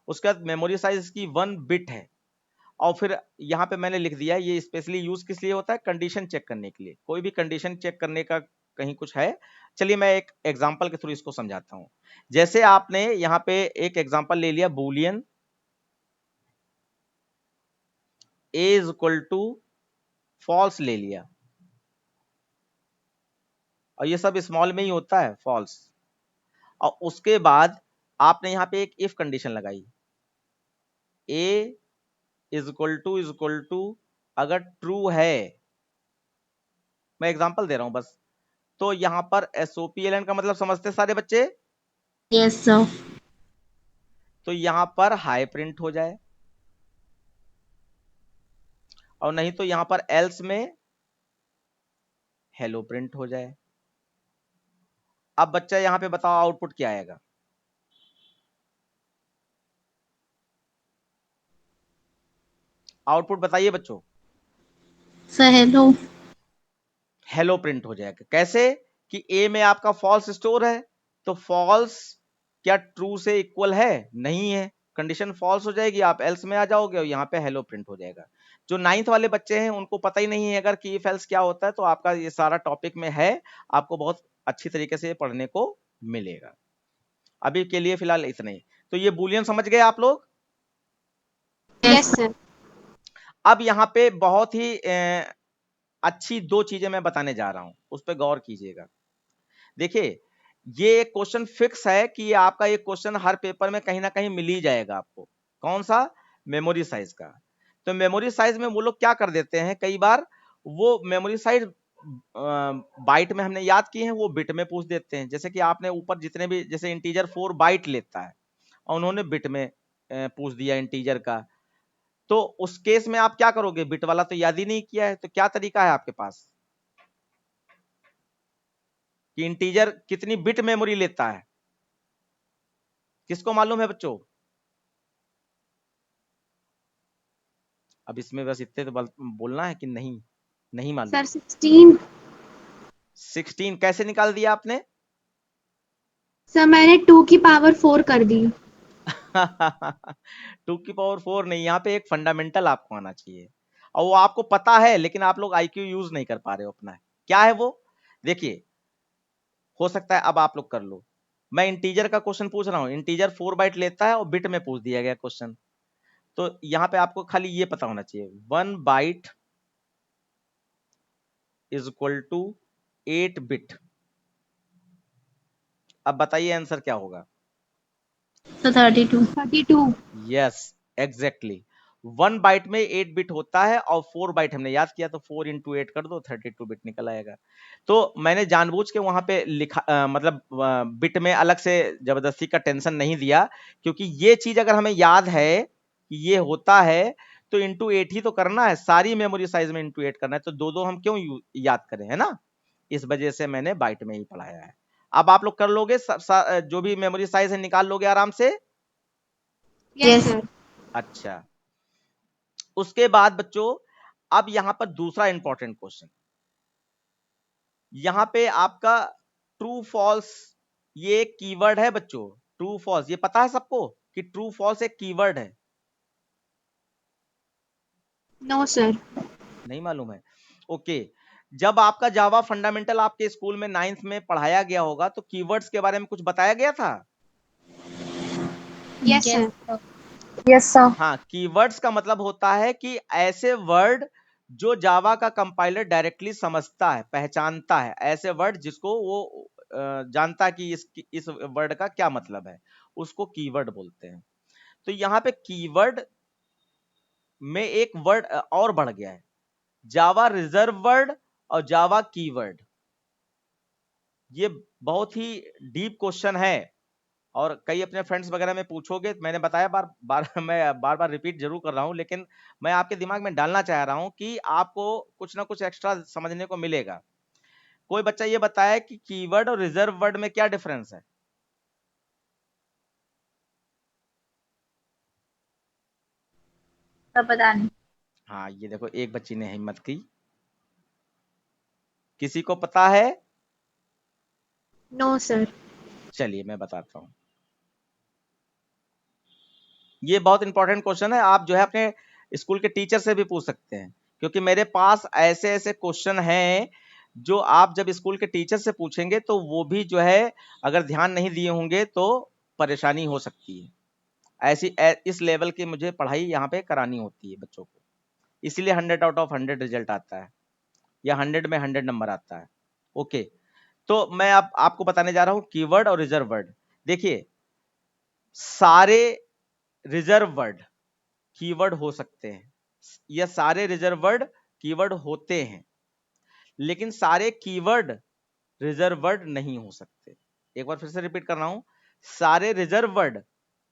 उसके बाद मेमोरी साइज इसकी 1 बिट है, और फिर यहाँ पे मैंने लिख दिया ये स्पेशली यूज किस लिए होता है? कंडीशन चेक करने के लिए। कोई भी कंडीशन चेक करने का कहीं कुछ है। चलिए मैं एक एग्जांपल के थ्रू इसको समझाता हूं। जैसे आपने यहां पे एक एग्जांपल ले लिया, Boolean a is equal to false ले लिया, और ये सब स्मॉल में ही होता है फॉल्स। और उसके बाद आपने यहां पे एक इफ कंडीशन लगाई, a इज इक्वल टू अगर ट्रू है, मैं एग्जांपल दे रहा हूं बस, तो यहां पर SOPLN का मतलब समझते सारे बच्चे, यस सर। तो यहां पर हाई प्रिंट हो जाए, और नहीं तो यहां पर एल्स में हेलो प्रिंट हो जाए। अब बच्चा यहां पे बताओ आउटपुट क्या आएगा? आउटपुट बताइए बच्चों। Sir hello. हेलो प्रिंट हो जाएगा। कैसे? कि ए में आपका फॉल्स स्टोर है, तो फॉल्स क्या ट्रू से इक्वल है? नहीं है, कंडीशन फॉल्स हो जाएगी, आप एल्स में आ जाओगे और यहाँ पे हेलो प्रिंट हो जाएगा। जो 9th वाले बच्चे हैं उनको पता ही नहीं है अगर कि इफ एल्स क्या होता है, तो आपका ये सारा टॉपिक में है, आपको बहुत अच्छी तरीके से पढ़ने को मिलेगा। अभी के लिए फिलहाल इतना ही। तो ये बूलियन समझ गए आप लोग? Yes sir. अब यहाँ पे बहुत ही अच्छी दो चीजें मैं बताने जा रहा हूं, उस पर गौर कीजिएगा। देखिए, ये एक क्वेश्चन फिक्स है कि ये आपका एक क्वेश्चन हर पेपर में कहीं ना कहीं मिल ही जाएगा आपको। कौन सा? मेमोरी साइज का। तो मेमोरी साइज में वो लोग क्या कर देते हैं, कई बार वो मेमोरी साइज बाइट में हमने याद किए हैं, वो बिट में पूछ देते हैं। जैसे कि आपने ऊपर जितने भी, जैसे इंटीजर 4 बाइट लेता है और उन्होंने बिट में पूछ दिया इंटीजर का, तो उस केस में आप क्या करोगे? बिट वाला तो याद ही नहीं किया है, तो क्या तरीका है आपके पास कि इंटीजर कितनी बिट मेमोरी लेता है? किसको मालूम है बच्चों? अब इसमें बस इतने तो बोलना है कि नहीं, नहीं मालूम। सर 16। 16 कैसे निकाल दिया आपने? सर मैंने 2 की पावर 4 कर दी। 2 की पावर 4 नहीं, यहाँ पे एक फंडामेंटल आपको आना चाहिए, और वो आपको पता है लेकिन आप लोग IQ यूज नहीं कर पा रहे हो अपना। क्या है वो? देखिए, हो सकता है अब आप लोग कर लो। मैं इंटीजर का क्वेश्चन पूछ रहा हूं, इंटीजर 4 बाइट लेता है और बिट में पूछ दिया गया क्वेश्चन, तो यहां पे आपको खाली ये पता होना चाहिए, 1 byte is equal to 8 bit. अब बताइए आंसर क्या होगा? सर 32। 32। Yes, exactly. 1 बाइट में 8 बिट होता है, और 4 बाइट हमने याद किया, तो 4 इंटू 8 कर दो, 32 बिट निकल आएगा। तो मैंने जानबूझ के वहां पे लिखा मतलब बिट में अलग से जबरदस्ती का टेंशन नहीं दिया, क्योंकि ये चीज अगर हमें याद है कि ये होता है, तो इंटू 8 ही तो करना है, सारी मेमोरी साइज में इंटू 8 करना है, तो दो दो हम क्यों याद करें, है ना? इस वजह से मैंने बाइट में ही पढ़ाया है। अब आप लोग कर लोगे, जो भी मेमोरी साइज है निकाल लोगे आराम से। Yes sir. अच्छा, उसके बाद बच्चों, अब यहां पर दूसरा इंपॉर्टेंट क्वेश्चन, यहां पे आपका ट्रू फॉल्स, ये एक कीवर्ड है बच्चों। ट्रू फॉल्स ये पता है सबको कि ट्रू फॉल्स एक कीवर्ड है? No sir. नहीं मालूम है? ओके। जब आपका जावा फंडामेंटल आपके स्कूल में 9th में पढ़ाया गया होगा, तो कीवर्ड्स के बारे में कुछ बताया गया था? Yes sir. Yes sir. हाँ, कीवर्ड्स का मतलब होता है कि ऐसे वर्ड जो जावा का कंपाइलर डायरेक्टली समझता है, पहचानता है, ऐसे वर्ड जिसको वो जानता है कि इस वर्ड का क्या मतलब है, उसको कीवर्ड बोलते हैं। तो यहाँ पे कीवर्ड में एक वर्ड और बढ़ गया है, जावा रिजर्व वर्ड और जावा कीवर्ड। ये बहुत ही डीप क्वेश्चन है, और कई अपने फ्रेंड्स वगैरह में पूछोगे, मैंने बताया बार बार मैं बार बार रिपीट जरूर कर रहा हूं, लेकिन मैं आपके दिमाग में डालना चाह रहा हूं कि आपको कुछ ना कुछ एक्स्ट्रा समझने को मिलेगा। कोई बच्चा ये बताया कि कीवर्ड और रिजर्व वर्ड में क्या डिफरेंस है? सर पता नहीं। हाँ, ये देखो एक बच्ची ने हिम्मत की, किसी को पता है? No sir. चलिए मैं बताता हूं। ये बहुत इंपॉर्टेंट क्वेश्चन है, आप जो है अपने स्कूल के टीचर से भी पूछ सकते हैं, क्योंकि मेरे पास ऐसे ऐसे क्वेश्चन हैं जो आप जब स्कूल के टीचर से पूछेंगे तो वो भी जो है अगर ध्यान नहीं दिए होंगे तो परेशानी हो सकती है। इस लेवल की मुझे पढ़ाई यहाँ पे करानी होती है बच्चों को, इसीलिए 100 आउट ऑफ 100 रिजल्ट आता है, या 100 में 100 नंबर आता है। ओके, तो मैं अब आपको बताने जा रहा हूं कीवर्ड और रिजर्व वर्ड। देखिए, सारे रिजर्व वर्ड कीवर्ड हो सकते हैं, या सारे रिजर्व वर्ड कीवर्ड होते हैं, लेकिन सारे कीवर्ड रिजर्व वर्ड नहीं हो सकते। एक बार फिर से रिपीट कर रहा हूं, सारे रिजर्व वर्ड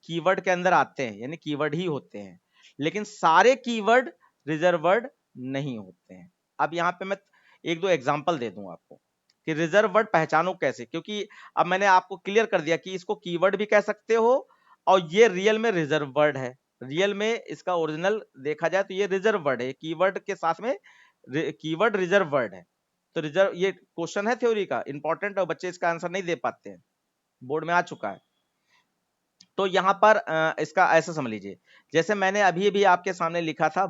कीवर्ड के अंदर आते हैं, यानी कीवर्ड ही होते हैं, लेकिन सारे कीवर्ड रिजर्व वर्ड नहीं होते हैं। अब यहाँ पे मैं एक दो एग्जांपल दे दूं आपको कि रिजर्व वर्ड पहचानो कैसे, क्योंकि अब मैंने आपको क्लियर कर दिया कि इसको कीवर्ड भी कह सकते हो और ये रियल में रिजर्व वर्ड है। रियल में इसका ओरिजिनल देखा जाए तो ये रिजर्व वर्ड है, कीवर्ड के साथ में कीवर्ड रिजर्व वर्ड है। तो रिजर्व, ये क्वेश्चन है थ्योरी का, इंपॉर्टेंट है, बच्चे इसका आंसर नहीं दे पाते हैं, बोर्ड में आ चुका है। तो यहां पर इसका ऐसा समझ लीजिए, जैसे मैंने अभी अभी आपके सामने लिखा था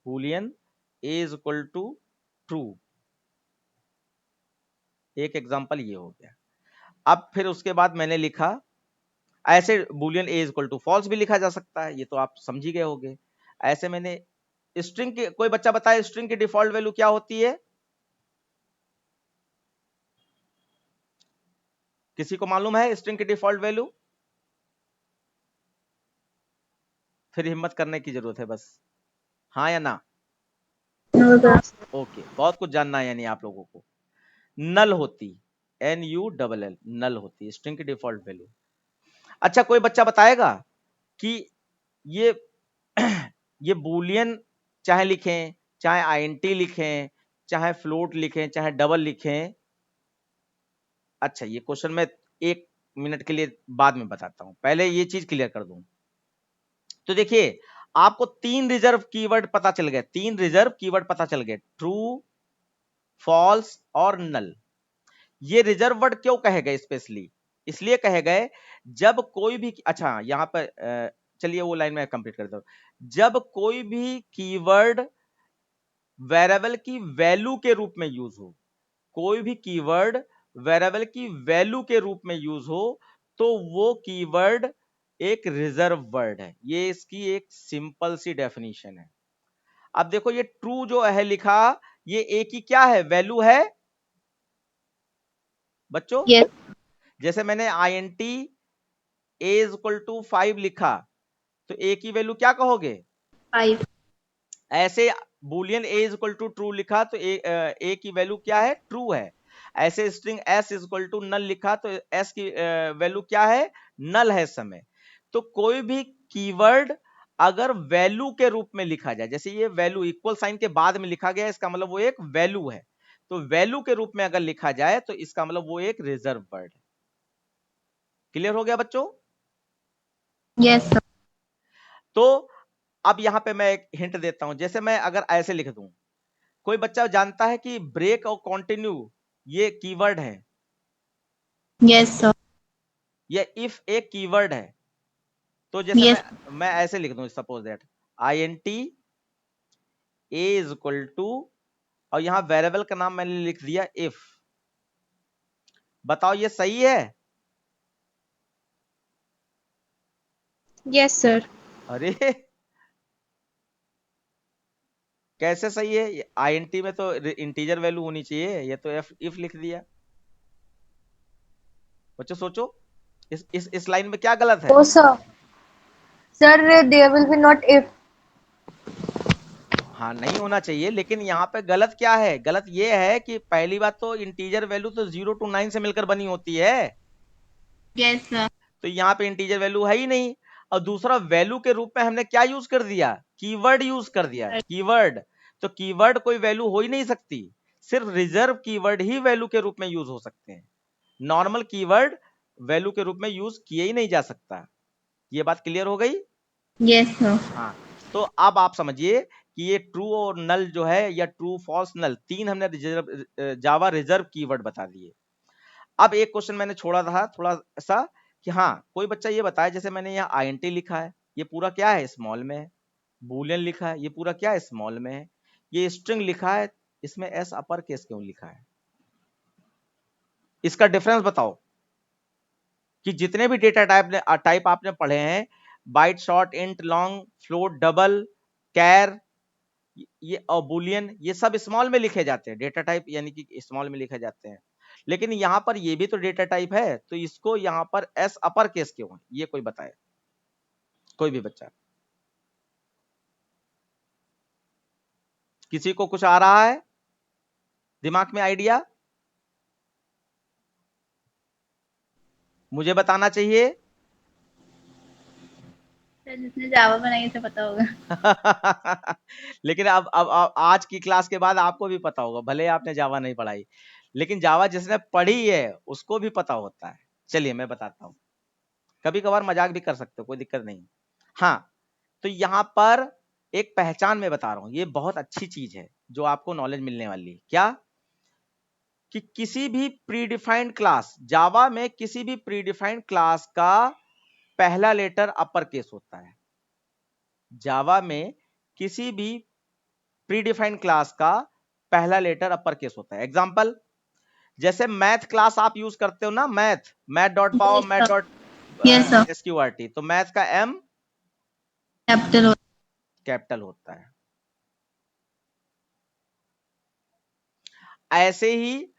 Boolean is equal to true, एक एग्जांपल ये हो गया। अब फिर उसके बाद मैंने लिखा, ऐसे Boolean a is equal to false भी लिखा जा सकता है, ये तो आप समझ ही गए होंगे। ऐसे मैंने स्ट्रिंग की, कोई बच्चा बताए स्ट्रिंग की डिफॉल्ट वैल्यू क्या होती है? किसी को मालूम है स्ट्रिंग की डिफॉल्ट वैल्यू? फिर हिम्मत करने की जरूरत है बस, हाँ या ना? ओके, बहुत कुछ जानना है यानी आप लोगों को। नल होती, NULL, नल होती स्ट्रिंग की डिफॉल्ट वैल्यू। अच्छा, कोई बच्चा बताएगा कि ये ये बूलियन चाहे लिखें, चाहे आईएनटी लिखें, चाहे फ्लोट लिखें, चाहे डबल लिखें, अच्छा ये क्वेश्चन मैं 1 मिनट के लिए बाद में बताता हूं, पहले ये चीज क्लियर कर दूं। तो देखिए, आपको 3 रिजर्व कीवर्ड पता चल गए, 3 रिजर्व कीवर्ड पता चल गए, ट्रू, फॉल्स और नल। ये रिजर्व वर्ड क्यों कहे गए स्पेशली? इसलिए कहे गए जब कोई भी, अच्छा यहां पर चलिए वो लाइन में कंप्लीट कर दो, जब कोई भी कीवर्ड वेरिएबल की वैल्यू के रूप में यूज हो, कोई भी कीवर्ड वेरिएबल की वैल्यू के रूप में यूज हो, तो वो कीवर्ड एक रिजर्व वर्ड है। ये इसकी एक सिंपल सी डेफिनेशन है। अब देखो, ये ट्रू जो है लिखा, ये एक ही क्या है, वैल्यू है बच्चों। Yes. जैसे मैंने INT A is equal to 5 लिखा, तो ए की वैल्यू क्या कहोगे? 5. ऐसे Boolean a is equal to true लिखा तो ए की वैल्यू क्या है? ट्रू है। ऐसे string S is equal to null लिखा तो एस की वैल्यू क्या है? नल है इस समय। तो कोई भी कीवर्ड अगर वैल्यू के रूप में लिखा जाए, जैसे ये वैल्यू इक्वल साइन के बाद में लिखा गया, इसका मतलब वो एक वैल्यू है, तो वैल्यू के रूप में अगर लिखा जाए तो इसका मतलब वो एक रिजर्व वर्ड है। क्लियर हो गया बच्चों? Yes, sir. तो अब यहां पे मैं एक हिंट देता हूं, जैसे मैं अगर ऐसे लिख दूं, कोई बच्चा जानता है कि ब्रेक और कंटिन्यू ये कीवर्ड है, Yes, sir. ये इफ एक कीवर्ड है, तो जैसे Yes. मैं ऐसे लिख दूं, suppose that INT A is equal to, और यहां वेरिएबल का नाम मैंने लिख दिया इफ। बताओ ये सही है? Yes, sir. अरे कैसे सही है? INT में तो इंटीजर वैल्यू होनी चाहिए, ये तो इफ लिख दिया। बच्चों सोचो, इस लाइन में क्या गलत है? Oh, sir. Sir, there will be not if. हाँ, नहीं होना चाहिए, लेकिन यहाँ पे गलत क्या है? गलत ये है कि पहली बात तो इंटीजर वैल्यू तो 0 to 9 से मिलकर बनी होती है, Yes, sir. तो यहाँ पे इंटीजर वैल्यू है ही नहीं। और दूसरा, वैल्यू के रूप में हमने क्या यूज कर दिया? कीवर्ड यूज कर दिया, कीवर्ड। तो कीवर्ड कोई वैल्यू हो ही नहीं सकती, सिर्फ रिजर्व कीवर्ड ही वैल्यू के रूप में यूज हो सकते हैं। नॉर्मल कीवर्ड वैल्यू के रूप में यूज किए ही नहीं जा सकता। ये बात क्लियर हो गई? Yes, sir. हाँ, तो अब आप समझिए कि ये ट्रू और नल जो है, या ट्रू फॉल्स नल, 3 हमने जावा रिजर्व कीवर्ड बता दिए। अब एक क्वेश्चन मैंने छोड़ा था थोड़ा सा कि हाँ, कोई बच्चा ये बताए, जैसे मैंने यहाँ INT लिखा है, ये पूरा क्या है? स्मॉल में है। बूलियन लिखा है, ये पूरा क्या है? स्मॉल में है। ये स्ट्रिंग लिखा है, इसमें एस अपर केस क्यों लिखा है? इसका डिफरेंस बताओ कि जितने भी डेटा टाइप आपने पढ़े हैं, byte, short, int, long, float, double, char, ये और बुलियन, ये सब स्मॉल में लिखे जाते हैं, डेटा टाइप यानी कि स्मॉल में लिखे जाते हैं। लेकिन यहां पर ये भी तो डेटा टाइप है, तो इसको यहां पर एस अपर केस क्यों है? ये कोई बताए, कोई भी बच्चा, किसी को कुछ आ रहा है दिमाग में आइडिया? मुझे बताना चाहिए। सर जिसने जावा बनाई उसे पता होगा। लेकिन अब आज की क्लास के बाद आपको भी पता होगा, भले आपने जावा नहीं पढ़ाई, लेकिन जावा जिसने पढ़ी है उसको भी पता होता है। चलिए मैं बताता हूं, कभी कभार मजाक भी कर सकते हो, कोई दिक्कत नहीं। हाँ, तो यहां पर एक पहचान मैं बता रहा हूं, ये बहुत अच्छी चीज है जो आपको नॉलेज मिलने वाली है। क्या? कि किसी भी प्रीडिफाइंड क्लास, जावा में किसी भी प्रीडिफाइंड क्लास का पहला लेटर अपर केस होता है। जावा में किसी भी प्रीडिफाइंड क्लास का पहला लेटर अपर केस होता है। एग्जांपल, जैसे मैथ क्लास आप यूज करते हो ना, मैथ डॉट पाओ, math dot yes sir. SQRT, तो मैथ का एम कैपिटल। कैपिटल होता है। ऐसे ही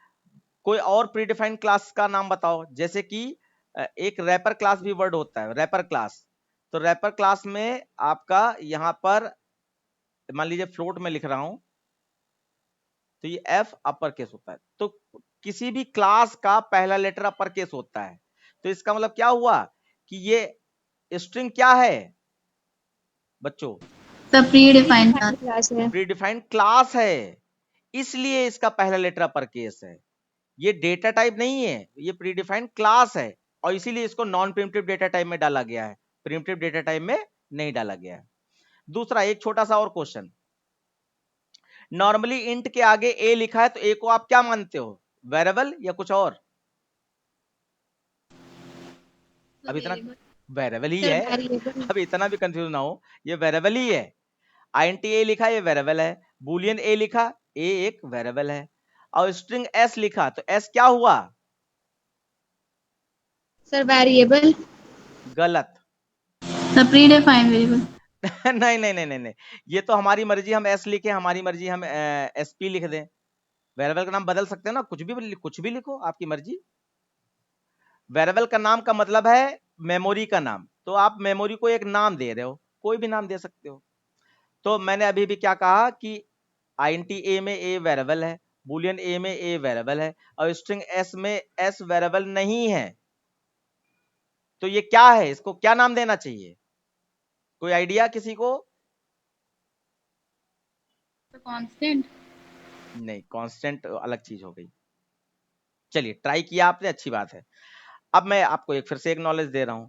कोई और प्रीडिफाइंड क्लास का नाम बताओ, जैसे कि एक रैपर क्लास भी वर्ड होता है, रैपर क्लास। तो रैपर क्लास में आपका यहां पर मान लीजिए फ्लोट में लिख रहा हूं, तो ये एफ अपर केस होता है। तो किसी भी क्लास का पहला लेटर अपर केस होता है, तो इसका मतलब क्या हुआ कि ये स्ट्रिंग क्या है बच्चों? प्रीडिफाइंड क्लास है। प्रीडिफाइंड क्लास है, इसलिए इसका पहला लेटर अपर केस है। ये डेटा टाइप नहीं है, ये प्रीडिफाइंड क्लास है, और इसीलिए इसको नॉन प्रिमिटिव डेटा टाइप में डाला गया है, प्रिमिटिव डेटा टाइप में नहीं डाला गया है। दूसरा, एक छोटा सा और क्वेश्चन, नॉर्मली इंट के आगे ए लिखा है, तो ए को आप क्या मानते हो, वेरिएबल या कुछ और? अब इतना वेरिएबल ही सर है, वेरिएबल। अब इतना भी कंफ्यूज ना हो, ये वेरिएबल ही है। आईएनटी ए लिखा, ये वेरिएबल है। बुलियन ए लिखा, ए एक वेरिएबल है। और स्ट्रिंग एस लिखा, तो एस क्या हुआ? Sir variable. गलत। Predefined variable. नहीं नहीं नहीं नहीं नहीं, ये तो हमारी मर्जी, हम एस लिखे, हमारी मर्जी हम एसपी लिख दें। वेरिएबल का नाम बदल सकते हो ना, कुछ भी लिखो, आपकी मर्जी। वेरिएबल का नाम का मतलब है मेमोरी का नाम, तो आप मेमोरी को एक नाम दे रहे हो, कोई भी नाम दे सकते हो। तो मैंने अभी भी क्या कहा कि आईएनटी ए में ए वेरिएबल है, बुलियन ए में ए वेरिएबल है, और स्ट्रिंग एस में एस वेरिएबल नहीं है। तो ये क्या है, इसको क्या नाम देना चाहिए, कोई आइडिया किसी को? कांस्टेंट। नहीं, कांस्टेंट अलग चीज हो गई। चलिए, ट्राई किया आपने, अच्छी बात है। अब मैं आपको फिर से एक नॉलेज दे रहा हूं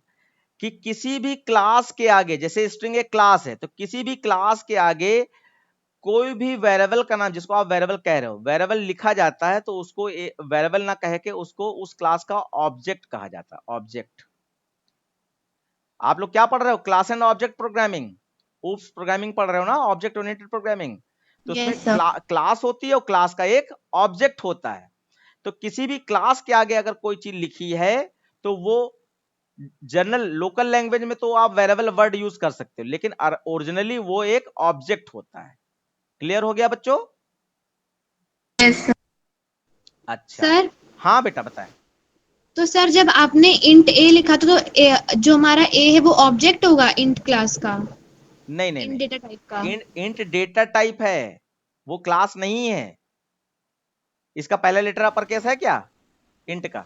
कि किसी भी क्लास के आगे, जैसे स्ट्रिंग एक क्लास है, तो किसी भी क्लास के आगे कोई भी वेरिएबल का नाम, जिसको आप वेरिएबल कह रहे हो, वेरिएबल लिखा जाता है, तो उसको वेरिएबल ना कह के उसको उस क्लास का ऑब्जेक्ट कहा जाता है, ऑब्जेक्ट। आप लोग क्या पढ़ रहे हो, class and object programming, oops programming पढ़ रहे हो ना, ऑब्जेक्ट ओरिएंटेड प्रोग्रामिंग। तो उसमें यस सर। क्लास होती है और क्लास का एक ऑब्जेक्ट होता है। तो किसी भी क्लास के आगे अगर कोई चीज लिखी है, तो वो जनरल लोकल लैंग्वेज में तो आप वेरिएबल वर्ड यूज कर सकते हो, लेकिन ओरिजिनली वो एक ऑब्जेक्ट होता है। क्लियर हो गया बच्चों? Yes sir. अच्छा, सर हाँ बेटा बताएं। तो सर जब आपने इंट ए लिखा था, तो जो हमारा ए है वो ऑब्जेक्ट होगा इंट क्लास का, नहीं नहीं इंट नहीं, डेटा टाइप का। इंट डेटा टाइप है, वो क्लास नहीं है। इसका पहला लेटर अपर केस है क्या, इंट का?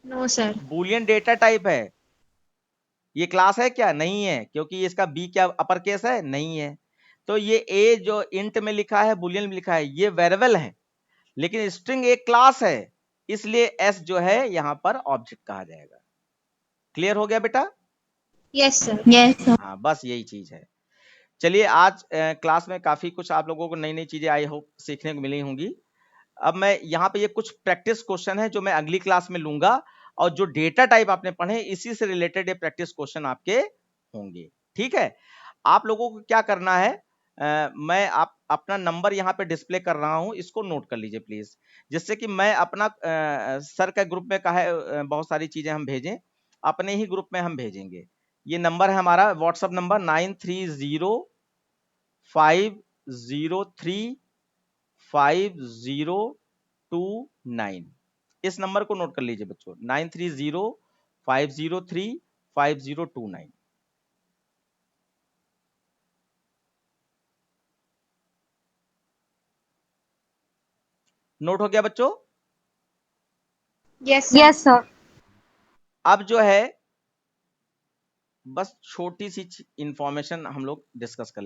No sir. Boolean data type है, ये क्लास है क्या? नहीं है, क्योंकि इसका बी क्या अपर केस है, नहीं है। तो ये ए जो इंट में लिखा है, बुलियन में लिखा है, ये वेरिएबल है, लेकिन स्ट्रिंग एक क्लास है, इसलिए एस जो है यहां पर ऑब्जेक्ट कहा जाएगा। क्लियर हो गया बेटा? Yes sir. Yes sir. हाँ, बस यही चीज है। चलिए, आज क्लास में काफी कुछ आप लोगों को नई नई चीजें आई होप सीखने को मिली होंगी। अब मैं यहाँ पे ये कुछ प्रैक्टिस क्वेश्चन है जो मैं अगली क्लास में लूंगा, और जो डेटा टाइप आपने पढ़े इसी से रिलेटेड ये प्रैक्टिस क्वेश्चन आपके होंगे। ठीक है, आप लोगों को क्या करना है, मैं आप अपना नंबर यहाँ पे डिस्प्ले कर रहा हूँ, इसको नोट कर लीजिए प्लीज, जिससे कि मैं अपना सर का ग्रुप में कहा है बहुत सारी चीजें हम भेजें, अपने ही ग्रुप में हम भेजेंगे। ये नंबर है हमारा व्हाट्सअप नंबर 9305035029। इस नंबर को नोट कर लीजिए बच्चों, 9305035029। नोट हो गया बच्चों? Yes yes sir. अब जो है बस छोटी सी इंफॉर्मेशन हम लोग डिस्कस कर